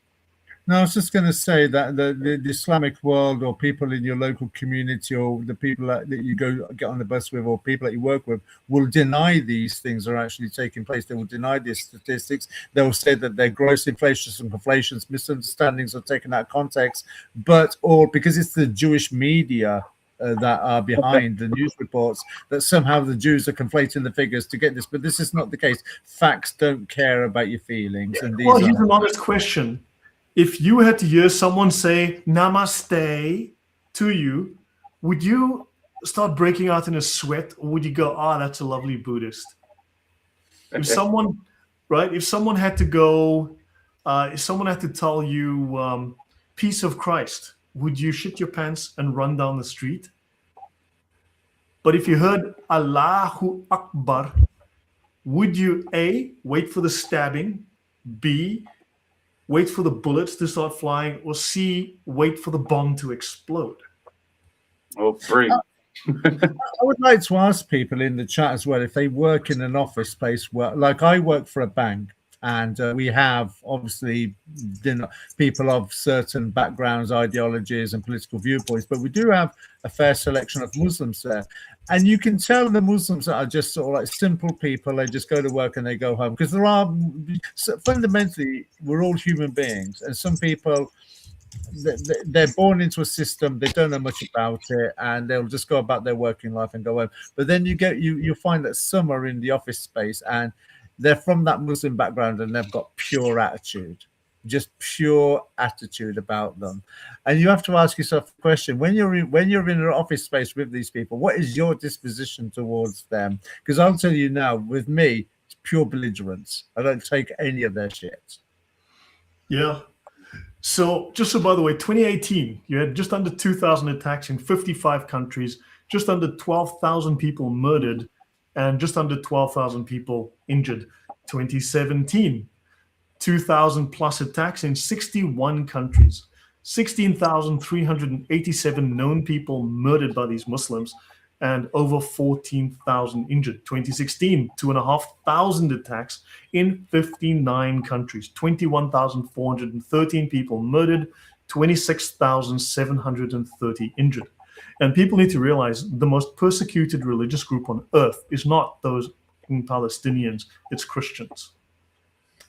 [SPEAKER 3] No, I was just going to say that the Islamic world, or people in your local community, or the people that you go get on the bus with, or people that you work with, will deny these things are actually taking place. They will deny these statistics. They will say that they're gross inflations and conflations, misunderstandings are taken out of context, or because it's the Jewish media that are behind the news reports, that somehow the Jews are conflating the figures to get this. But this is not the case. Facts don't care about your feelings.
[SPEAKER 1] Yeah.
[SPEAKER 3] And these
[SPEAKER 1] here's an honest question. If you had to hear someone say namaste to you, would you start breaking out in a sweat, or would you go, that's a lovely Buddhist? If someone had to go, if someone had to tell you peace of Christ, would you shit your pants and run down the street? But if you heard Allahu Akbar, would you A, wait for the stabbing, B, wait for the bullets to start flying, or C, wait for the bomb to explode?
[SPEAKER 2] Oh, three.
[SPEAKER 3] I would like to ask people in the chat as well, if they work in an office space where, like I work for a bank, And we have obviously people of certain backgrounds, ideologies, and political viewpoints, but we do have a fair selection of Muslims there. And you can tell the Muslims are just sort of like simple people. They just go to work and they go home, because there are fundamentally, we're all human beings, and some people, they're born into a system, they don't know much about it, and they'll just go about their working life and go home. But then you'll find that some are in the office space and they're from that Muslim background and they've got pure attitude, just pure attitude about them. And you have to ask yourself the question, when you're in an office space with these people, what is your disposition towards them? Because I'll tell you now, with me, it's pure belligerence. I don't take any of their shit.
[SPEAKER 1] Yeah. So just so by the way, 2018, you had just under 2,000 attacks in 55 countries, just under 12,000 people murdered, and just under 12,000 people injured. 2017, 2,000 plus attacks in 61 countries, 16,387 known people murdered by these Muslims, and over 14,000 injured. 2016, 2,500 attacks in 59 countries, 21,413 people murdered, 26,730 injured. And people need to realize the most persecuted religious group on earth is not those Palestinians, it's Christians.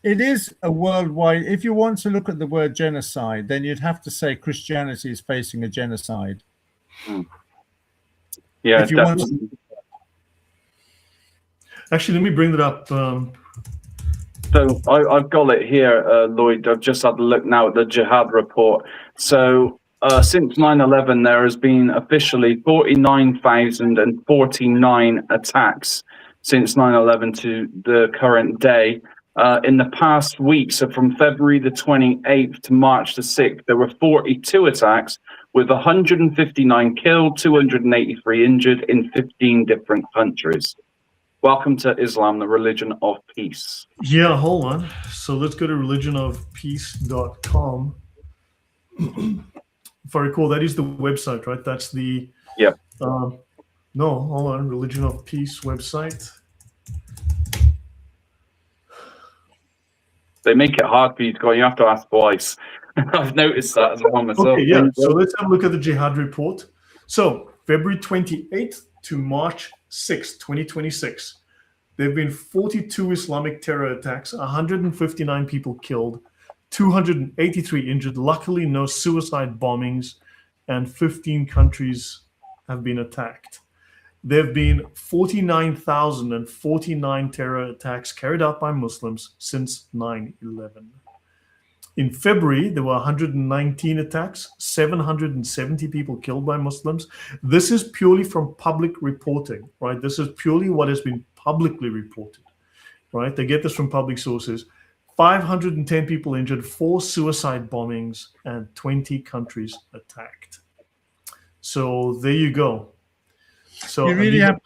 [SPEAKER 3] It is a worldwide, if you want to look at the word genocide, then you'd have to say Christianity is facing a genocide.
[SPEAKER 2] Yeah,
[SPEAKER 3] if you want to...
[SPEAKER 1] Actually, let me bring that up.
[SPEAKER 2] So I've got it here, Lloyd. I've just had a look now at the jihad report. So since 9/11, there has been officially 49,049 attacks since 9/11 to the current day. In the past week, so from February the 28th to March the 6th, there were 42 attacks with 159 killed, 283 injured in 15 different countries. Welcome to Islam, the religion of peace.
[SPEAKER 1] Yeah, hold on. So let's go to religionofpeace.com. If I recall, that is the website, right? That's the...
[SPEAKER 2] Yeah.
[SPEAKER 1] No, hold on. Religion of Peace website.
[SPEAKER 2] They make it hard for you to go. You have to ask twice. I've noticed that as well myself.
[SPEAKER 1] Okay, yeah. So let's have a look at the jihad report. So February 28th to March 6th, 2026, there have been 42 Islamic terror attacks, 159 people killed, 283 injured. Luckily, no suicide bombings, and 15 countries have been attacked. There have been 49,049 terror attacks carried out by Muslims since 9/11. In February, there were 119 attacks, 770 people killed by Muslims. This is purely from public reporting, right? This is purely what has been publicly reported, right? They get this from public sources. 510 people injured, 4 suicide bombings, and 20 countries attacked. So there you go. So
[SPEAKER 3] you really have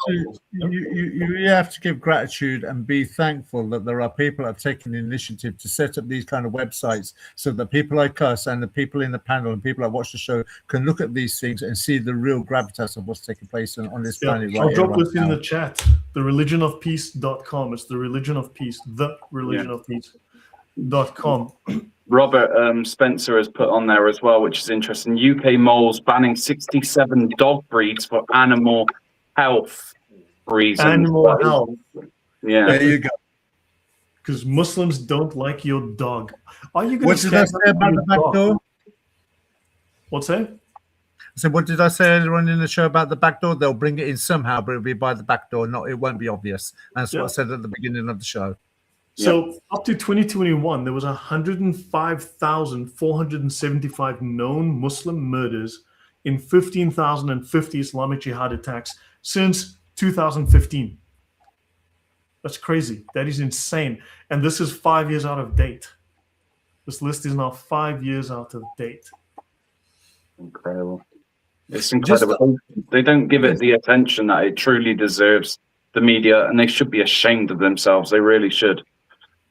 [SPEAKER 3] to give gratitude and be thankful that there are people that have taken the initiative to set up these kind of websites so that people like us and the people in the panel and people that watch the show can look at these things and see the real gravitas of what's taking place on this planet.
[SPEAKER 1] I'll drop this in the chat. The religionofpeace.com. It's the religion of peace. The religionofpeace.com.
[SPEAKER 2] Robert Spencer has put on there as well, which is interesting. UK moles banning 67 dog breeds for animal health reasons.
[SPEAKER 1] Animal health.
[SPEAKER 2] Yeah.
[SPEAKER 3] There you go.
[SPEAKER 1] Because Muslims don't like your dog. Are you going
[SPEAKER 3] What
[SPEAKER 1] to
[SPEAKER 3] did I say about the back door?
[SPEAKER 1] What's that?
[SPEAKER 3] So what did I say earlier on in the show about the back door? They'll bring it in somehow, but it'll be by the back door. It won't be obvious. That's what I said at the beginning of the show.
[SPEAKER 1] So up to 2021, there was 105,475 known Muslim murders in 15,050 Islamic Jihad attacks since 2015. That's crazy. That is insane. And this is 5 years out of date. This list is now 5 years out of date.
[SPEAKER 2] Incredible. It's incredible. They don't give it the attention that it truly deserves, the media, and they should be ashamed of themselves. They really should.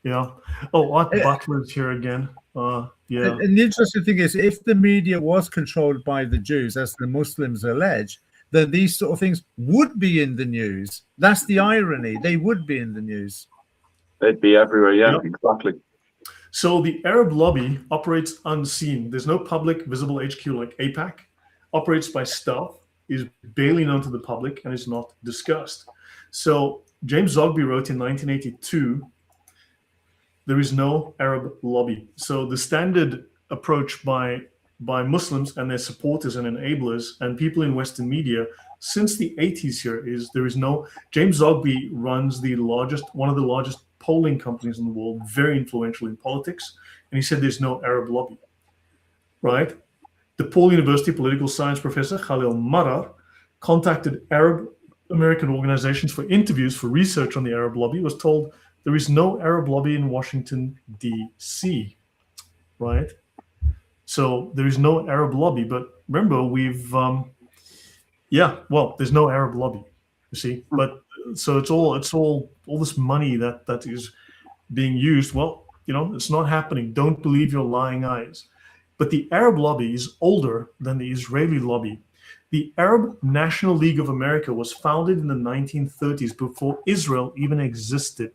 [SPEAKER 1] Yeah. Oh, Art Butler's here again. Yeah.
[SPEAKER 3] And the interesting thing is, if the media was controlled by the Jews, as the Muslims allege, then these sort of things would be in the news. That's the irony. They would be in the news.
[SPEAKER 2] They'd be everywhere. Yeah,
[SPEAKER 1] Yep.
[SPEAKER 2] exactly.
[SPEAKER 1] So the Arab lobby operates unseen. There's no public visible HQ like APAC. Operates by stealth, is barely known to the public, and is not discussed. So James Zogby wrote in 1982, there is no Arab lobby. So the standard approach by Muslims and their supporters and enablers and people in Western media since the 80s here is there is no. James Zogby runs one of the largest polling companies in the world, very influential in politics, and he said there's no Arab lobby, right? DePaul University political science professor Khalil Marar contacted Arab American organizations for interviews for research on the Arab lobby, was told there is no Arab lobby in Washington, D.C., right? So there is no Arab lobby, but remember there's no Arab lobby, you see. But so it's all this money that is being used. Well, it's not happening. Don't believe your lying eyes. But the Arab lobby is older than the Israeli lobby. The Arab National League of America was founded in the 1930s before Israel even existed.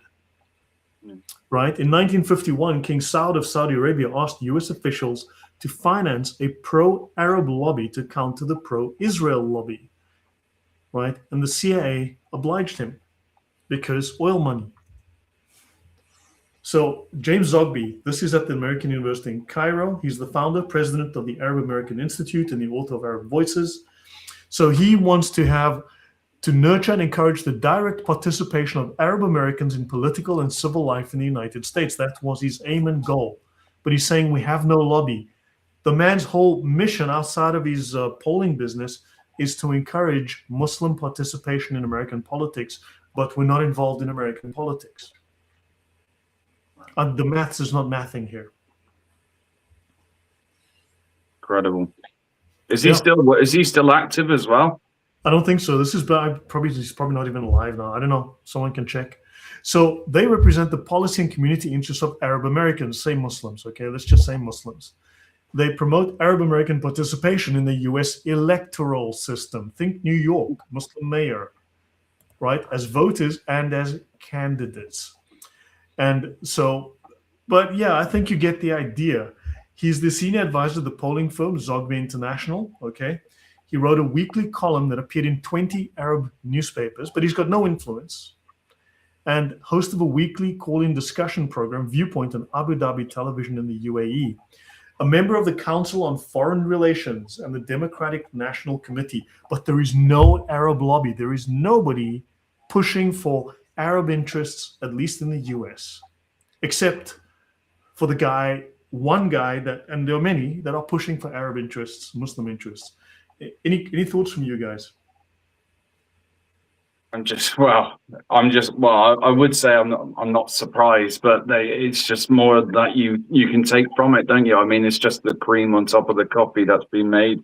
[SPEAKER 1] Right? In 1951, King Saud of Saudi Arabia asked US officials to finance a pro-Arab lobby to counter the pro-Israel lobby. Right? And the CIA obliged him because oil money. So James Zogby, this is at the American University in Cairo. He's the founder, president of the Arab American Institute and the author of Arab Voices. So he wants to nurture and encourage the direct participation of Arab Americans in political and civil life in the United States. That was his aim and goal. But he's saying we have no lobby. The man's whole mission outside of his polling business is to encourage Muslim participation in American politics, but we're not involved in American politics. The maths is not mathing here.
[SPEAKER 2] Incredible. Is he still active as well?
[SPEAKER 1] I don't think so. He's probably not even alive now. I don't know. Someone can check. So they represent the policy and community interests of Arab Americans, say Muslims. Okay, let's just say Muslims. They promote Arab American participation in the U.S. electoral system. Think New York, Muslim mayor, right, as voters and as candidates. And so, but yeah, I think you get the idea. He's the senior advisor of the polling firm Zogby International. Okay. He wrote a weekly column that appeared in 20 Arab newspapers, but he's got no influence. And host of a weekly call-in discussion program, Viewpoint, on Abu Dhabi television in the UAE. A member of the Council on Foreign Relations and the Democratic National Committee. But there is no Arab lobby. There is nobody pushing for Arab interests, at least in the US, except for one guy and there are many that are pushing for Arab interests, Muslim interests. Any thoughts from you guys?
[SPEAKER 2] I would say I'm not surprised, but it's just more that you can take from it, don't you? I mean, it's just the cream on top of the coffee that's been made.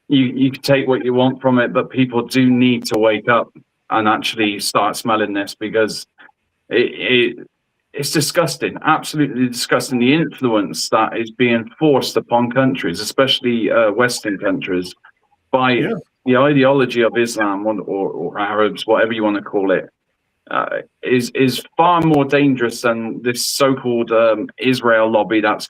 [SPEAKER 2] You can take what you want from it, but people do need to wake up and actually start smelling this, because it's disgusting, absolutely disgusting, the influence that is being forced upon countries, especially Western countries, by the ideology of Islam or Arabs, whatever you want to call it, is far more dangerous than this so-called Israel lobby that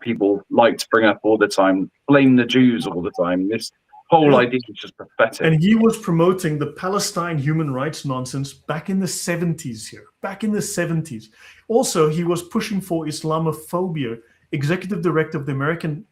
[SPEAKER 2] people like to bring up all the time, blame the Jews all the time. This whole idea is just pathetic.
[SPEAKER 1] And he was promoting the Palestine human rights nonsense back in the 70s here, back in the 70s. Also, he was pushing for Islamophobia, executive director of the American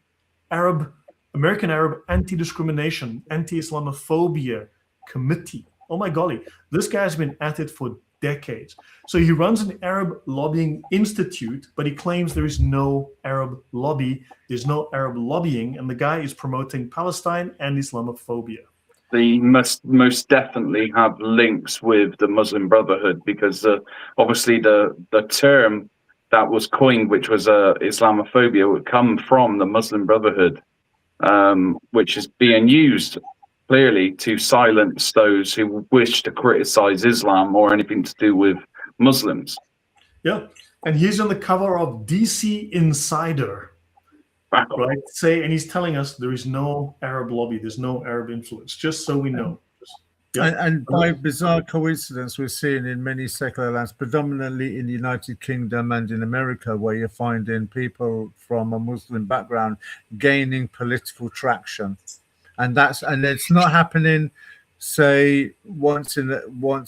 [SPEAKER 1] Arab Anti-Discrimination, Anti-Islamophobia Committee. Oh my golly, this guy's been at it for decades. So he runs an Arab lobbying institute, but he claims there is no Arab lobby, there's no Arab lobbying, and the guy is promoting Palestine and Islamophobia.
[SPEAKER 2] They must most definitely have links with the Muslim Brotherhood, because obviously the term that was coined, which was Islamophobia, would come from the Muslim Brotherhood, which is being used clearly to silence those who wish to criticize Islam or anything to do with Muslims.
[SPEAKER 1] Yeah, and he's on the cover of DC Insider, right? And he's telling us there is no Arab lobby, there's no Arab influence, just so we know.
[SPEAKER 3] And by bizarre coincidence, we're seeing in many secular lands, predominantly in the United Kingdom and in America, where you're finding people from a Muslim background gaining political traction, and it's not happening, say, once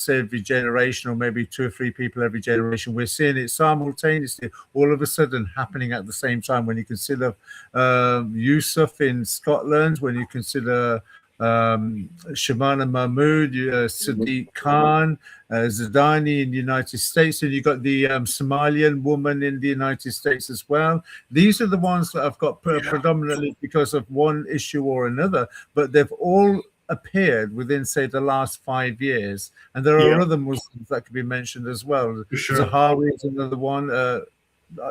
[SPEAKER 3] every generation, or maybe 2 or 3 people every generation. We're seeing it simultaneously, all of a sudden, happening at the same time. When you consider Yusuf in Scotland, when you consider Shabana Mahmood, Sadiq Khan, Zidani in the United States, and you've got the Somalian woman in the United States as well. These are the ones that have got predominantly because of one issue or another, but they've all appeared within, say, the last 5 years. And there are other Muslims that could be mentioned as well. Zahawi is another one. The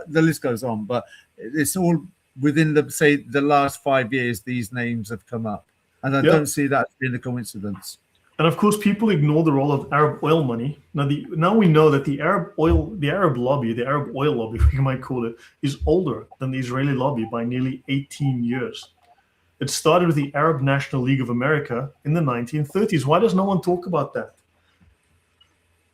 [SPEAKER 3] list goes on, but it's all within the last 5 years, these names have come up. And I don't see that being a coincidence.
[SPEAKER 1] And of course, people ignore the role of Arab oil money. Now we know that the Arab oil lobby, we might call it, is older than the Israeli lobby by nearly 18 years. It started with the Arab National League of America in the 1930s. Why does no one talk about that?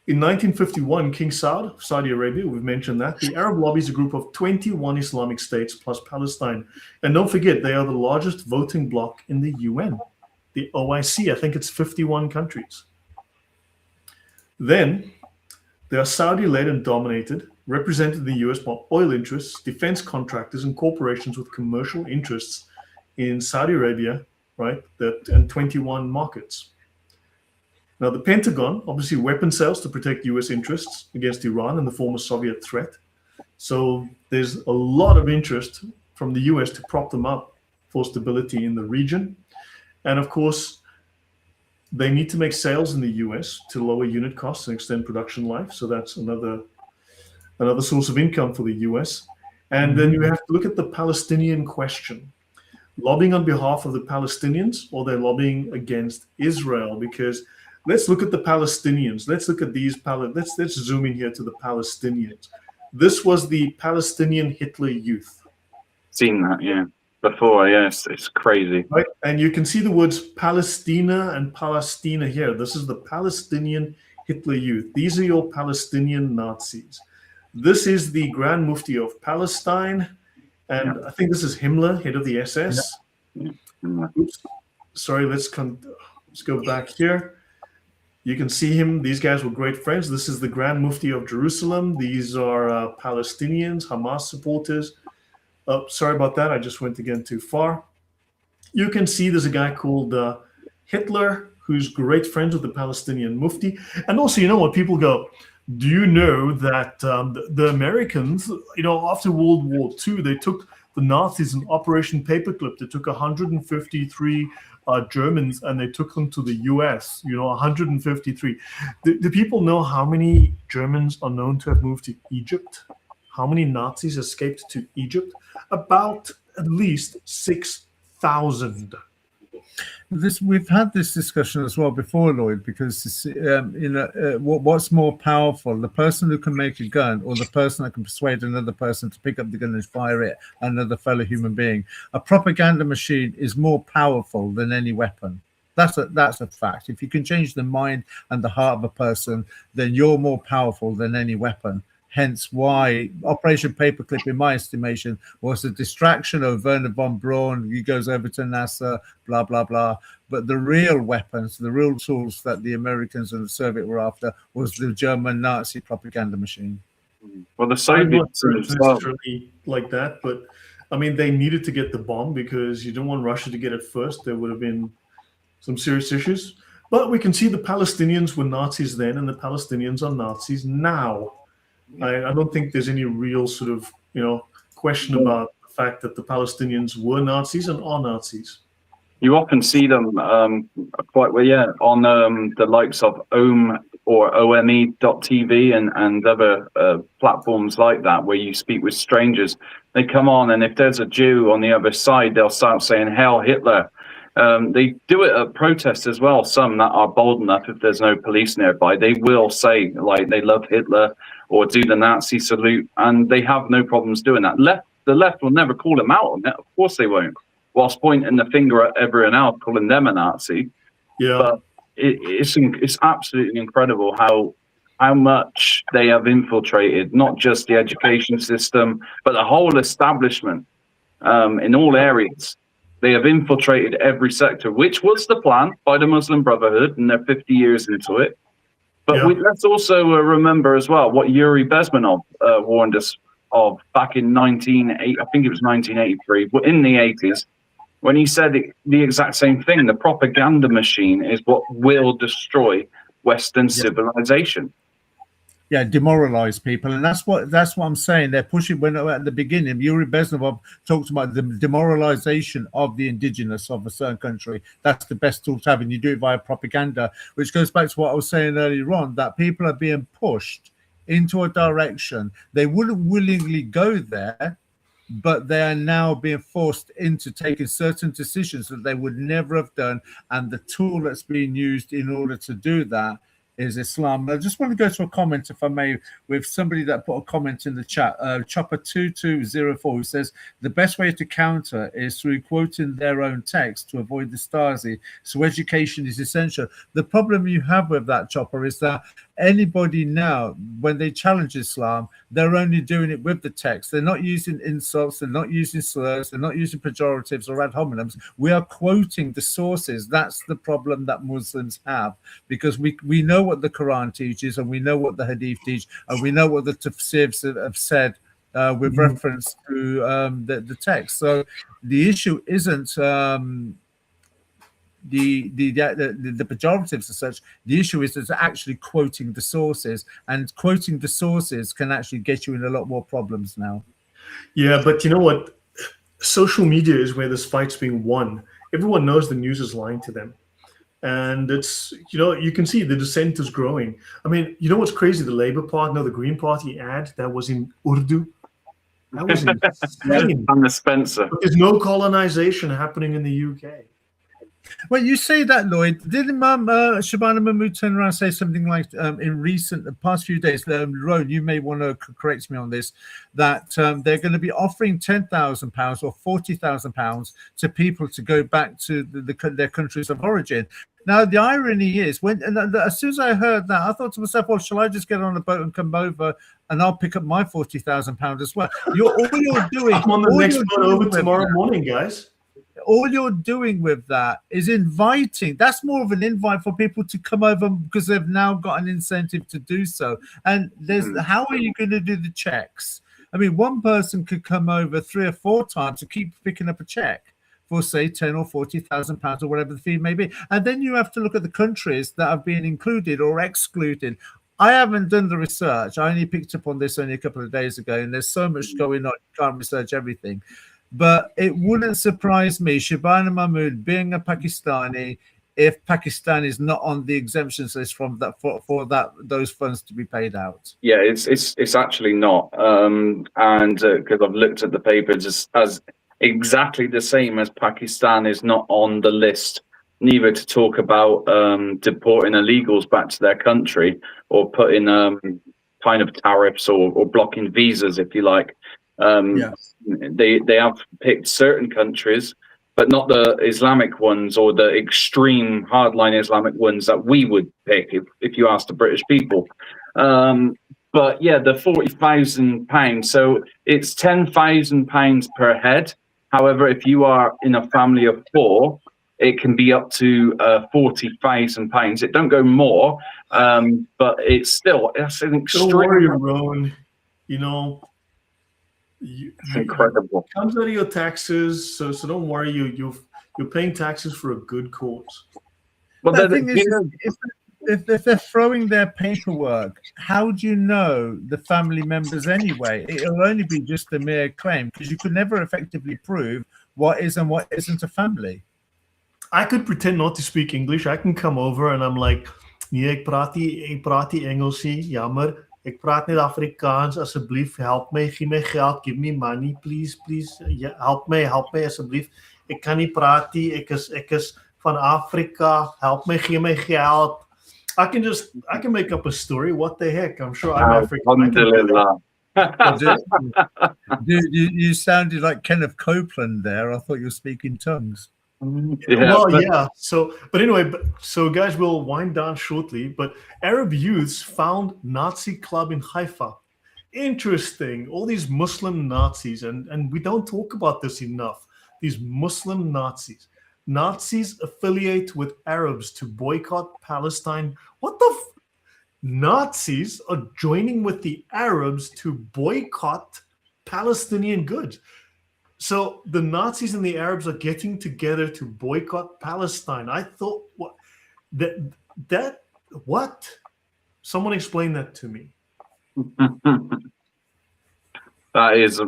[SPEAKER 1] In 1951, King Saud of Saudi Arabia, we've mentioned that, the Arab lobby is a group of 21 Islamic states plus Palestine. And don't forget, they are the largest voting bloc in the UN. The OIC, I think it's 51 countries. Then, they are Saudi-led and dominated, represented in the US by oil interests, defense contractors, and corporations with commercial interests in Saudi Arabia, right, and 21 markets. Now, the Pentagon, obviously weapon sales to protect US interests against Iran and the former Soviet threat. So there's a lot of interest from the US to prop them up for stability in the region. And of course, they need to make sales in the US to lower unit costs and extend production life. So that's another source of income for the US. And then you have to look at the Palestinian question. Lobbying on behalf of the Palestinians, or they're lobbying against Israel, because let's look at the Palestinians. Let's look at these. Let's zoom in here to the Palestinians. This was the Palestinian Hitler Youth.
[SPEAKER 2] Seen that, yeah. Before, yes, it's crazy.
[SPEAKER 1] Right, and you can see the words Palestina and Palestina here. This is the Palestinian Hitler Youth. These are your Palestinian Nazis. This is the Grand Mufti of Palestine, and I think this is Himmler, head of the SS. Oops, sorry. Let's go back here. You can see him. These guys were great friends. This is the Grand Mufti of Jerusalem. These are Palestinians, Hamas supporters. Sorry about that. I just went again too far. You can see there's a guy called Hitler, who's great friends with the Palestinian Mufti. And also, you know what? People go, do you know that the Americans, after World War II, they took the Nazis in Operation Paperclip. They took 153 Germans and they took them to the US, 153. Do people know how many Germans are known to have moved to Egypt? How many Nazis escaped to Egypt? About at least 6,000.
[SPEAKER 3] We've had this discussion as well before, Lloyd, because what's more powerful, the person who can make a gun or the person that can persuade another person to pick up the gun and fire it at another fellow human being? A propaganda machine is more powerful than any weapon. That's a fact. If you can change the mind and the heart of a person, then you're more powerful than any weapon. Hence why Operation Paperclip, in my estimation, was a distraction of Werner von Braun. He goes over to NASA, blah, blah, blah. But the real weapons, the real tools that the Americans and the Soviet were after was the German Nazi propaganda machine.
[SPEAKER 2] Well, the Soviets
[SPEAKER 1] necessarily like that, but I mean, they needed to get the bomb because you didn't want Russia to get it first. There would have been some serious issues. But we can see the Palestinians were Nazis then, and the Palestinians are Nazis now. I don't think there's any real sort of, question about the fact that the Palestinians were Nazis and are Nazis.
[SPEAKER 2] You often see them quite well, yeah, on the likes of OME or OME.tv and other platforms like that, where you speak with strangers. They come on, and if there's a Jew on the other side, they'll start saying, "Hail Hitler." They do it at protests as well. Some that are bold enough, if there's no police nearby, they will say, like, they love Hitler or do the Nazi salute, and they have no problems doing that. The left will never call them out on it. Of course they won't. Whilst pointing the finger at everyone else, calling them a Nazi.
[SPEAKER 1] Yeah.
[SPEAKER 2] But it's absolutely incredible how much they have infiltrated not just the education system, but the whole establishment in all areas. They have infiltrated every sector, which was the plan by the Muslim Brotherhood, and they're 50 years into it. But let's also remember as well what Yuri Bezmenov warned us of back in 1983, in the 80s, when he said the exact same thing. The propaganda machine is what will destroy Western civilization.
[SPEAKER 3] Yeah, demoralize people, and that's what I'm saying. They're pushing. When at the beginning, Yuri Bezmenov talks about the demoralization of the indigenous of a certain country. That's the best tool to have, and you do it via propaganda, which goes back to what I was saying earlier on, that people are being pushed into a direction they wouldn't willingly go there, but they are now being forced into taking certain decisions that they would never have done, and the tool that's being used in order to do that is Islam. I just want to go to a comment, if I may, with somebody that put a comment in the chat. Chopper2204, who says the best way to counter is through quoting their own text to avoid the Stasi. So education is essential. The problem you have with that, Chopper, is that anybody now, when they challenge Islam, they're only doing it with the text. They're not using insults, they're not using slurs, they're not using pejoratives or ad hominems. We are quoting the sources. That's the problem that Muslims have, because we know what the Quran teaches, and we know what the Hadith teach, and we know what the tafsirs have said with reference to the text. So the issue isn't the pejoratives as such. The issue is it's actually quoting the sources, and quoting the sources can actually get you in a lot more problems now.
[SPEAKER 1] Yeah, but you know what? Social media is where this fight's being won. Everyone knows the news is lying to them. And it's, you can see the dissent is growing. I mean, you know what's crazy? The Labour Party, no, the Green Party ad that was in Urdu. That was insane.
[SPEAKER 2] And the Spencer.
[SPEAKER 1] But there's no colonization happening in the UK.
[SPEAKER 3] Well, you say that, Lloyd. Did Shabana Mahmood turn around and say something like in the past few days, Rowan, you may want to correct me on this, that they're going to be offering £10,000 or £40,000 to people to go back to their countries of origin. Now, the irony is, as soon as I heard that, I thought to myself, well, shall I just get on a boat and come over and I'll pick up my £40,000 as well? I'm
[SPEAKER 1] on the next boat over tomorrow morning, guys.
[SPEAKER 3] All you're doing with that is inviting. That's more of an invite for people to come over because they've now got an incentive to do so. And how are you going to do the checks? I mean, one person could come over 3 or 4 times to keep picking up a check for, say, 10 or 40,000 pounds or whatever the fee may be. And then you have to look at the countries that have been included or excluded. I haven't done the research. I only picked up on this only a couple of days ago, and there's so much going on. You can't research everything. But it wouldn't surprise me, Shabana Mahmood being a Pakistani, if Pakistan is not on the exemptions list from that for those funds to be paid out.
[SPEAKER 2] Yeah, it's actually not, and because I've looked at the papers, as exactly the same as Pakistan is not on the list, neither to talk about deporting illegals back to their country or putting kind of tariffs or blocking visas, if you like. They have picked certain countries, but not the Islamic ones or the extreme hardline Islamic ones that we would pick if you ask the British people. But yeah, the £40,000. So it's £10,000 per head. However, if you are in a family of 4, it can be up to £40,000. It don't go more, but that's an extreme.
[SPEAKER 1] Don't worry, Rowan.
[SPEAKER 2] It's incredible.
[SPEAKER 1] It comes out of your taxes, so don't worry. You're paying taxes for a good cause.
[SPEAKER 3] Well, the thing is, if they're throwing their paperwork, how do you know the family members anyway? It'll only be just a mere claim, because you could never effectively prove what is and what isn't a family.
[SPEAKER 1] I could pretend not to speak English. I can come over and I'm like, nee, ek praat nie Engels nie, jammer. Ek praat net Afrikaans, asseblief, help my, gee my geld, give me money, please, ja, help me, asseblief. Ek kan nie praat nie, ek is van Afrika, help my, gee my geld. I can make up a story, what the heck, I'm sure I'm African.
[SPEAKER 3] You sounded like Kenneth Copeland there. I thought you were speaking tongues.
[SPEAKER 1] Yeah. But anyway, so guys, we'll wind down shortly. But Arab youths found Nazi club in Haifa. Interesting. All these Muslim Nazis, and we don't talk about this enough. These Muslim Nazis. Nazis affiliate with Arabs to boycott Palestine. What the Nazis are joining with the Arabs to boycott Palestinian goods. So the Nazis and the Arabs are getting together to boycott Palestine. I thought, what? Someone explain that to me.
[SPEAKER 2] That is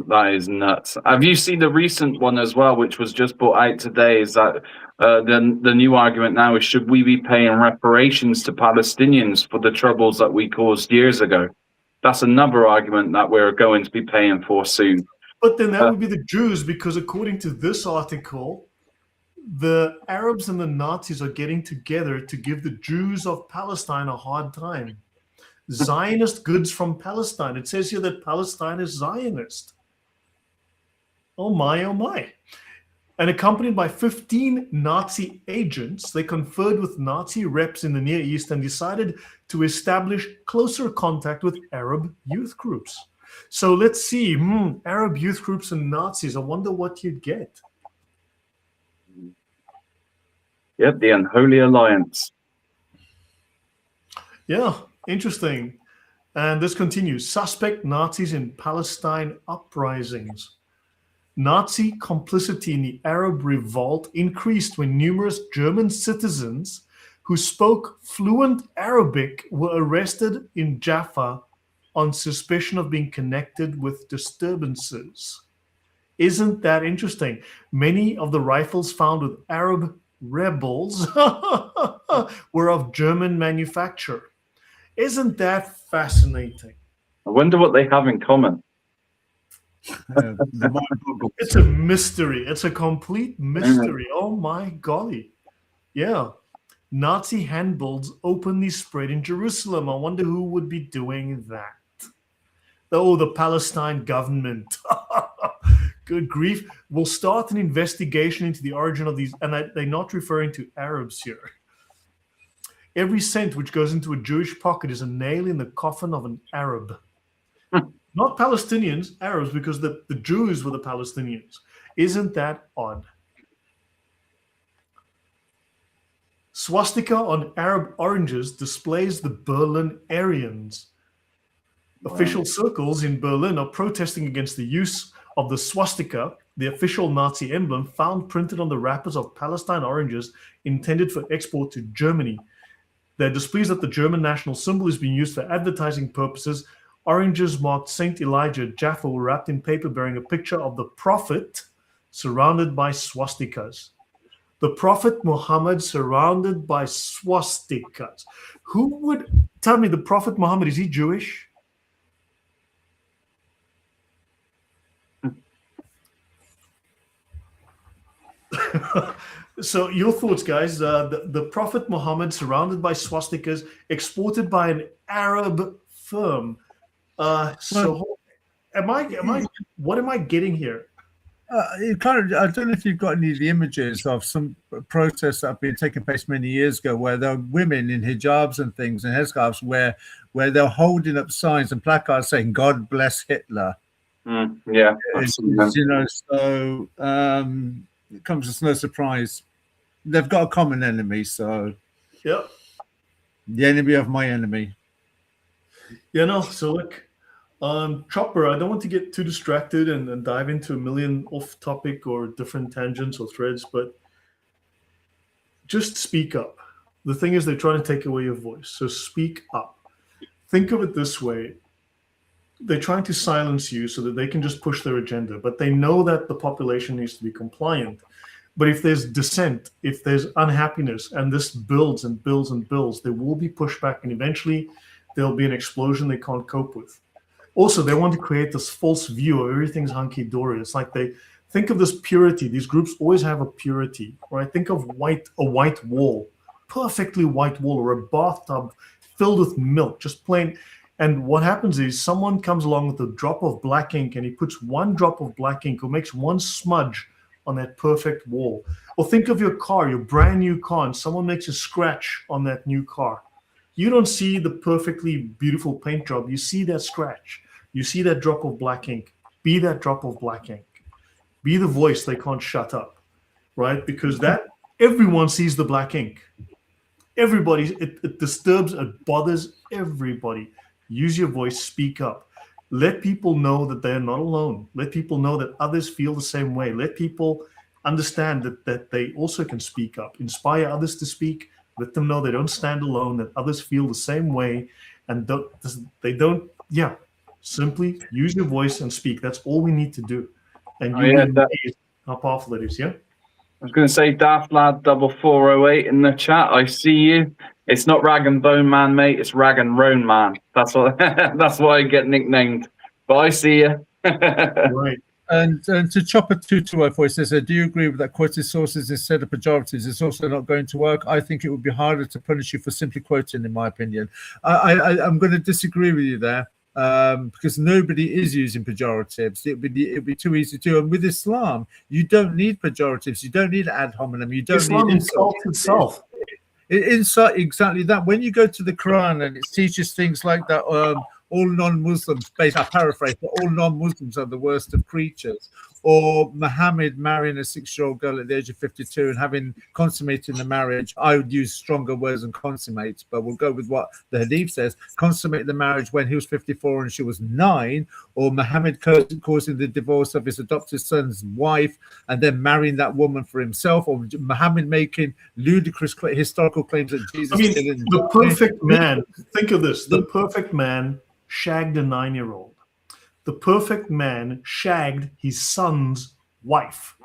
[SPEAKER 2] nuts. Have you seen the recent one as well, which was just brought out today? Is that the new argument now is, should we be paying reparations to Palestinians for the troubles that we caused years ago? That's another argument that we're going to be paying for soon.
[SPEAKER 1] But then that would be the Jews, because according to this article, the Arabs and the Nazis are getting together to give the Jews of Palestine a hard time. Zionist goods from Palestine. It says here that Palestine is Zionist. Oh my, oh my. And accompanied by 15 Nazi agents, they conferred with Nazi reps in the Near East and decided to establish closer contact with Arab youth groups. So let's see, Arab youth groups and Nazis. I wonder what you'd get.
[SPEAKER 2] Yep, the unholy alliance.
[SPEAKER 1] Yeah, interesting. And this continues. Suspect Nazis in Palestine uprisings. Nazi complicity in the Arab revolt increased when numerous German citizens who spoke fluent Arabic were arrested in Jaffa on suspicion of being connected with disturbances. Isn't that interesting? Many of the rifles found with Arab rebels were of German manufacture. Isn't that fascinating?
[SPEAKER 2] I wonder what they have in common.
[SPEAKER 1] It's a mystery. It's a complete mystery. Oh my golly. Yeah. Nazi handbills openly spread in Jerusalem. I wonder who would be doing that. Oh, the Palestine government. Good grief. We'll start an investigation into the origin of these, and they're not referring to Arabs here. Every cent which goes into a Jewish pocket is a nail in the coffin of an Arab. Not Palestinians, Arabs, because the Jews were the Palestinians. Isn't that odd? Swastika on Arab oranges displays the Berlin Aryans. Official circles in Berlin are protesting against the use of the swastika, the official Nazi emblem, found printed on the wrappers of Palestine oranges intended for export to Germany. They're displeased that the German national symbol is being used for advertising purposes. Oranges marked St. Elijah at Jaffa were wrapped in paper bearing a picture of the Prophet surrounded by swastikas. The Prophet Muhammad surrounded by swastikas. Who would tell me the Prophet Muhammad, is he Jewish? So your thoughts, guys? The Prophet Muhammad surrounded by swastikas, exported by an Arab firm. What am I getting here?
[SPEAKER 3] I don't know if you've got any of the images of some protests that have been taking place many years ago, where there are women in hijabs and things and headscarves, where they're holding up signs and placards saying "God bless Hitler."
[SPEAKER 2] Yeah,
[SPEAKER 3] so it comes as no surprise. They've got a common enemy, so
[SPEAKER 1] yep,
[SPEAKER 3] the enemy of my enemy.
[SPEAKER 1] So look, Chopper, I don't want to get too distracted and dive into a million off-topic or different tangents or threads, but just speak up. The thing is, they're trying to take away your voice, so speak up. Think of it this way. They're trying to silence you so that they can just push their agenda, but they know that the population needs to be compliant. But if there's dissent, if there's unhappiness, and this builds and builds and builds, there will be pushback, and eventually there'll be an explosion they can't cope with. Also, they want to create this false view of everything's hunky-dory. It's like they think of this purity. These groups always have a purity, right? Think of a white wall, perfectly white wall, or a bathtub filled with milk, just plain. And what happens is someone comes along with a drop of black ink, and he puts one drop of black ink or makes one smudge on that perfect wall. Or think of your car, your brand new car, and someone makes a scratch on that new car. You don't see the perfectly beautiful paint job. You see that scratch. You see that drop of black ink. Be that drop of black ink. Be the voice they can't shut up, right? Because that everyone sees the black ink. Everybody, it disturbs, it bothers everybody. Use your voice, speak up. Let people know that they're not alone. Let people know that others feel the same way. Let people understand that they also can speak up. Inspire others to speak. Let them know they don't stand alone, that others feel the same way. And simply use your voice and speak. That's all we need to do. And you will see how powerful it is, yeah?
[SPEAKER 2] I was going to say, Daft Lad 4408 in the chat. I see you. It's not Rag and Bone Man, mate. It's Rag and Roan Man. That's what. That's why I get nicknamed. But I see you.
[SPEAKER 1] Right.
[SPEAKER 3] And to Chopper 2204, it says, do you agree with that quoted sources instead of pejoratives? It's also not going to work. I think it would be harder to punish you for simply quoting, in my opinion. I'm going to disagree with you there. Because nobody is using pejoratives. It'd be too easy to. And with Islam, you don't need pejoratives. You don't need ad hominem. You don't
[SPEAKER 1] Islam
[SPEAKER 3] need
[SPEAKER 1] insults itself.
[SPEAKER 3] Insult exactly that. When you go to the Quran and it teaches things like that, all non-Muslims, I paraphrase, but all non-Muslims are the worst of creatures. Or Muhammad marrying a 6-year-old girl at the age of 52 and having consummated the marriage. I would use stronger words than consummate, but we'll go with what the Hadith says. Consummate the marriage when he was 54 and she was 9, or Muhammad causing the divorce of his adopted son's wife and then marrying that woman for himself, or Muhammad making ludicrous historical claims that Jesus didn't.
[SPEAKER 1] The perfect man, think of this, the perfect man shagged a 9-year-old. The perfect man shagged his son's wife.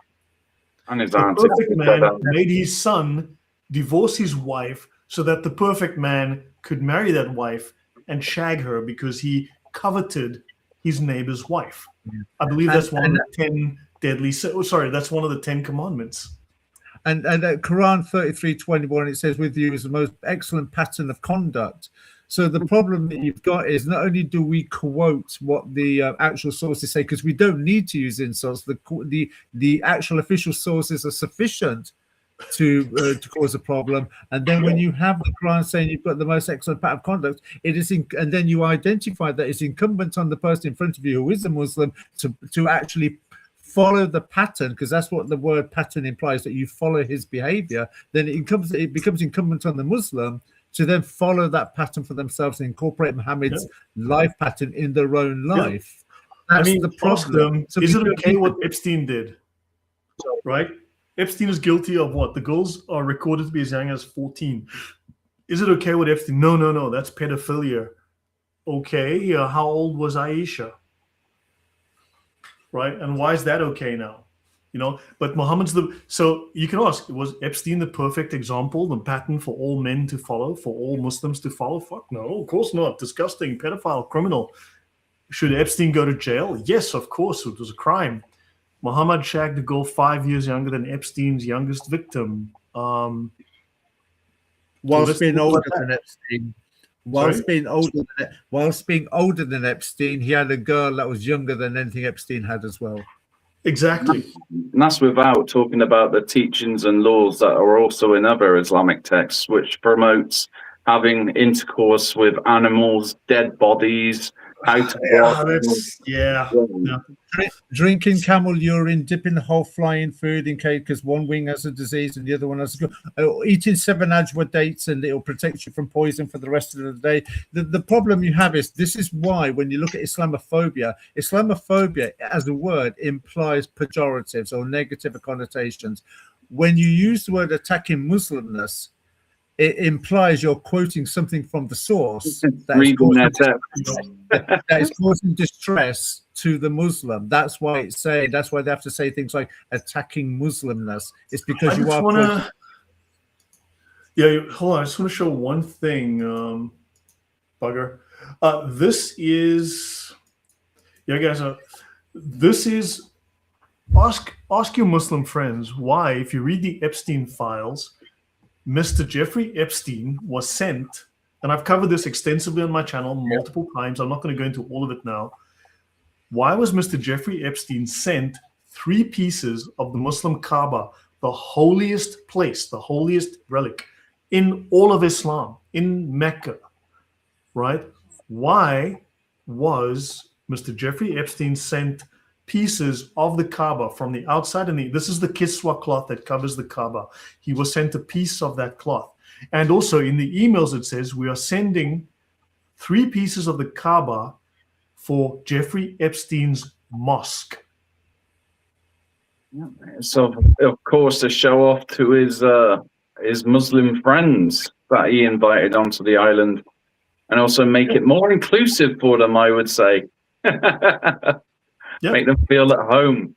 [SPEAKER 2] And his
[SPEAKER 1] the
[SPEAKER 2] auntie.
[SPEAKER 1] perfect man made his son divorce his wife so that the perfect man could marry that wife and shag her because he coveted his neighbor's wife. I believe that's one of the 10 deadly. That's one of the 10 commandments.
[SPEAKER 3] And Quran 33:21, it says, with you is the most excellent pattern of conduct. So the problem that you've got is not only do we quote what the actual sources say, because we don't need to use insults. The actual official sources are sufficient to cause a problem. And then when you have the Quran saying you've got the most excellent pattern of conduct, and then you identify that it's incumbent on the person in front of you who is a Muslim to actually follow the pattern, because that's what the word pattern implies, that you follow his behavior. Then it becomes incumbent on the Muslim to then follow that pattern for themselves and incorporate Muhammad's life pattern in their own life. That's the problem.
[SPEAKER 1] So is it okay what Epstein did? Right? Epstein is guilty of what? The girls are recorded to be as young as 14. Is it okay with Epstein? No, that's pedophilia. Okay, how old was Aisha? Right? And why is that okay now? But Muhammad's so you can ask, was Epstein the perfect example, the pattern for all men to follow, for all Muslims to follow? Fuck no, of course not. Disgusting, pedophile, criminal. Should Epstein go to jail? Yes, of course, it was a crime. Muhammad shagged a girl 5 years younger than Epstein's youngest victim.
[SPEAKER 3] Whilst being older than Epstein. Whilst being older than Epstein, he had a girl that was younger than anything Epstein had as well.
[SPEAKER 1] Exactly.
[SPEAKER 2] And that's without talking about the teachings and laws that are also in other Islamic texts, which promotes having intercourse with animals, dead bodies, how to
[SPEAKER 3] drinking camel urine, dipping the whole fly in food in case, because one wing has a disease and the other one has eating 7 ajwa dates, and it'll protect you from poison for the rest of the day. The problem you have is, this is why when you look at Islamophobia as a word implies pejoratives or negative connotations. When you use the word attacking Muslimness, it implies you're quoting something from the source that is causing distress to the Muslim. That's why they have to say things like attacking Muslimness. It's because you are.
[SPEAKER 1] Hold on. I just want to show one thing, Bugger. This is, guys. This is ask your Muslim friends why, if you read the Epstein files, Mr. Jeffrey Epstein was sent, and I've covered this extensively on my channel multiple times. I'm not going to go into all of it now. Why was Mr. Jeffrey Epstein sent 3 pieces of the Muslim Kaaba, the holiest place, the holiest relic in all of Islam, in Mecca, right? Why was Mr. Jeffrey Epstein sent pieces of the Kaaba from the outside? And this is the Kiswa cloth that covers the Kaaba. He was sent a piece of that cloth. And also in the emails, it says, we are sending 3 pieces of the Kaaba for Jeffrey Epstein's mosque.
[SPEAKER 2] So, of course, to show off to his Muslim friends that he invited onto the island, and also make it more inclusive for them, I would say. Make them feel at home.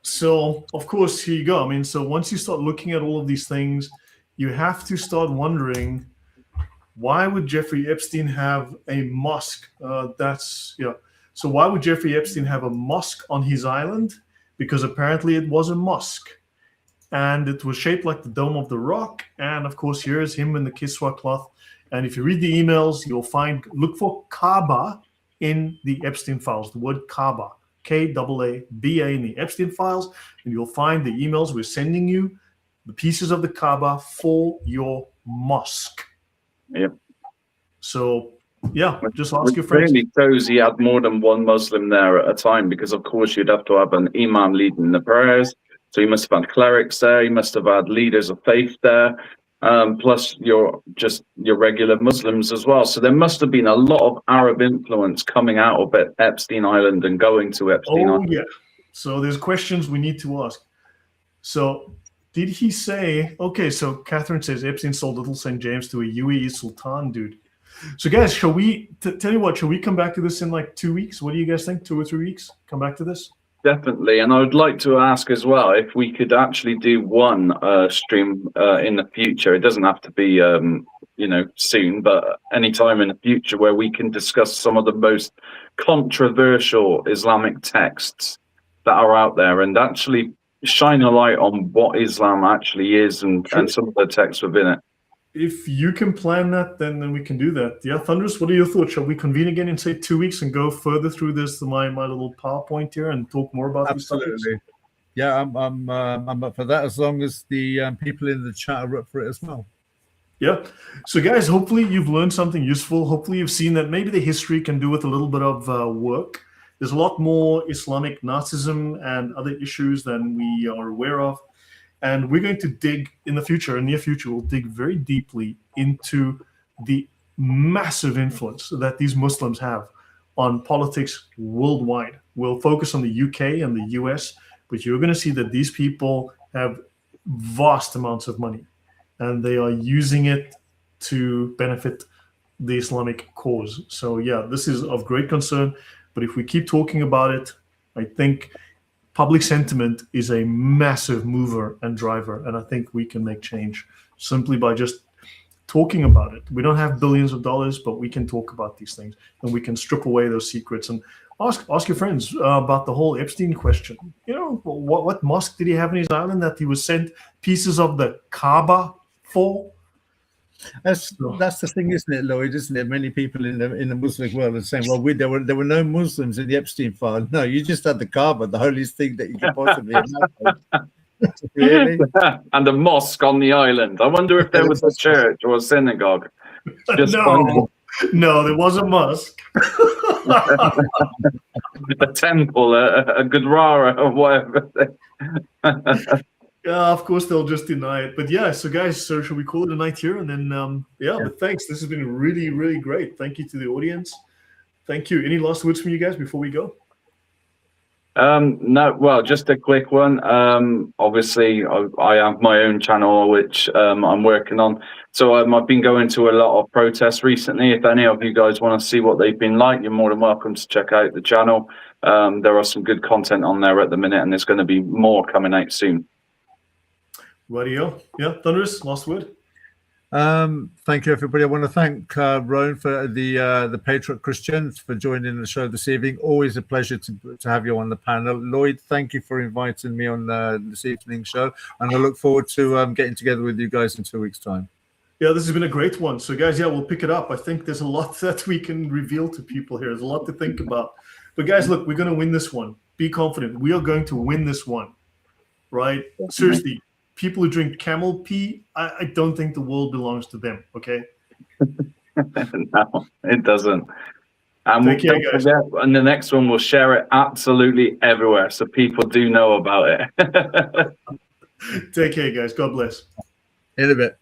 [SPEAKER 1] So, of course, here you go. I mean, so once you start looking at all of these things, you have to start wondering, why would Jeffrey Epstein have a mosque? So why would Jeffrey Epstein have a mosque on his island? Because apparently it was a mosque. And it was shaped like the Dome of the Rock. And, of course, here's him in the Kiswa cloth. And if you read the emails, you'll look for Kaaba in the Epstein files, the word Kaaba, Kaaba in the Epstein files, and you'll find the emails we're sending you, the pieces of the Kaaba for your mosque.
[SPEAKER 2] Yep.
[SPEAKER 1] So, yeah, just ask your friends.
[SPEAKER 2] It really shows he had more than one Muslim there at a time, because, of course, you'd have to have an imam leading the prayers. So you must have had clerics there. You must have had leaders of faith there. Plus your regular Muslims as well. So there must have been a lot of Arab influence coming out of Epstein Island and going to Epstein Island.
[SPEAKER 1] Yeah. So there's questions we need to ask. So did he say, okay, so Catherine says Epstein sold Little St. James to a UAE Sultan dude. So guys, shall we, tell you what, shall we come back to this in like 2 weeks? What do you guys think? 2 or 3 weeks? Come back to this?
[SPEAKER 2] Definitely. And I would like to ask as well if we could actually do one stream in the future. It doesn't have to be, soon, but any time in the future where we can discuss some of the most controversial Islamic texts that are out there and actually shine a light on what Islam actually is and some of the texts within it.
[SPEAKER 1] If you can plan that, then we can do that. Yeah, Thunderous, what are your thoughts? Shall we convene again in, say, 2 weeks and go further through this, my little PowerPoint here, and talk more about these topics?
[SPEAKER 3] Yeah, I'm up for that, as long as the people in the chat are up for it as well.
[SPEAKER 1] Yeah. So, guys, hopefully you've learned something useful. Hopefully you've seen that maybe the history can do with a little bit of work. There's a lot more Islamic Nazism and other issues than we are aware of. And we're going to dig in the future, in the near future, we'll dig very deeply into the massive influence that these Muslims have on politics worldwide. We'll focus on the UK and the US, but you're going to see that these people have vast amounts of money, and they are using it to benefit the Islamic cause. So, yeah, this is of great concern. But if we keep talking about it, I think public sentiment is a massive mover and driver, and I think we can make change simply by just talking about it. We don't have billions of dollars, but we can talk about these things, and we can strip away those secrets and ask your friends about the whole Epstein question. You know, what mosque did he have in his island that he was sent pieces of the Kaaba for?
[SPEAKER 3] That's the thing, isn't it, Lloyd? Isn't it? Many people in the Muslim world are saying, "Well, there were no Muslims in the Epstein file." No, you just had the Kaaba, the holiest thing that you could possibly imagine. Really?
[SPEAKER 2] And a mosque on the island. I wonder if there was a church or a synagogue.
[SPEAKER 1] No, there was a mosque.
[SPEAKER 2] A temple, a Gurdwara, or whatever.
[SPEAKER 1] Yeah, of course they'll just deny it. But yeah, so guys, so should we call it a night here? And then, but thanks. This has been really, really great. Thank you to the audience. Thank you. Any last words from you guys before we go?
[SPEAKER 2] No, well, just a quick one. Obviously, I have my own channel, which I'm working on. So I've been going to a lot of protests recently. If any of you guys want to see what they've been like, you're more than welcome to check out the channel. There are some good content on there at the minute, and there's going to be more coming out soon.
[SPEAKER 1] Radio. Yeah, Thunderous, last word.
[SPEAKER 3] Thank you, everybody. I want to thank Rowan for the Patriot Christians for joining the show this evening. Always a pleasure to have you on the panel. Lloyd, thank you for inviting me on this evening's show, and I look forward to getting together with you guys in 2 weeks' time.
[SPEAKER 1] Yeah, this has been a great one. So, guys, yeah, we'll pick it up. I think there's a lot that we can reveal to people here. There's a lot to think about. But, guys, look, we're going to win this one. be confident. We are going to win this one, right? Seriously, people who drink camel pee, I don't think the world belongs to them, okay?
[SPEAKER 2] No, it doesn't. And
[SPEAKER 1] Take care,
[SPEAKER 2] don't
[SPEAKER 1] guys.
[SPEAKER 2] forget, and the next one, we'll share it absolutely everywhere so people do know about it.
[SPEAKER 1] Take care, guys. God bless.
[SPEAKER 3] In a bit.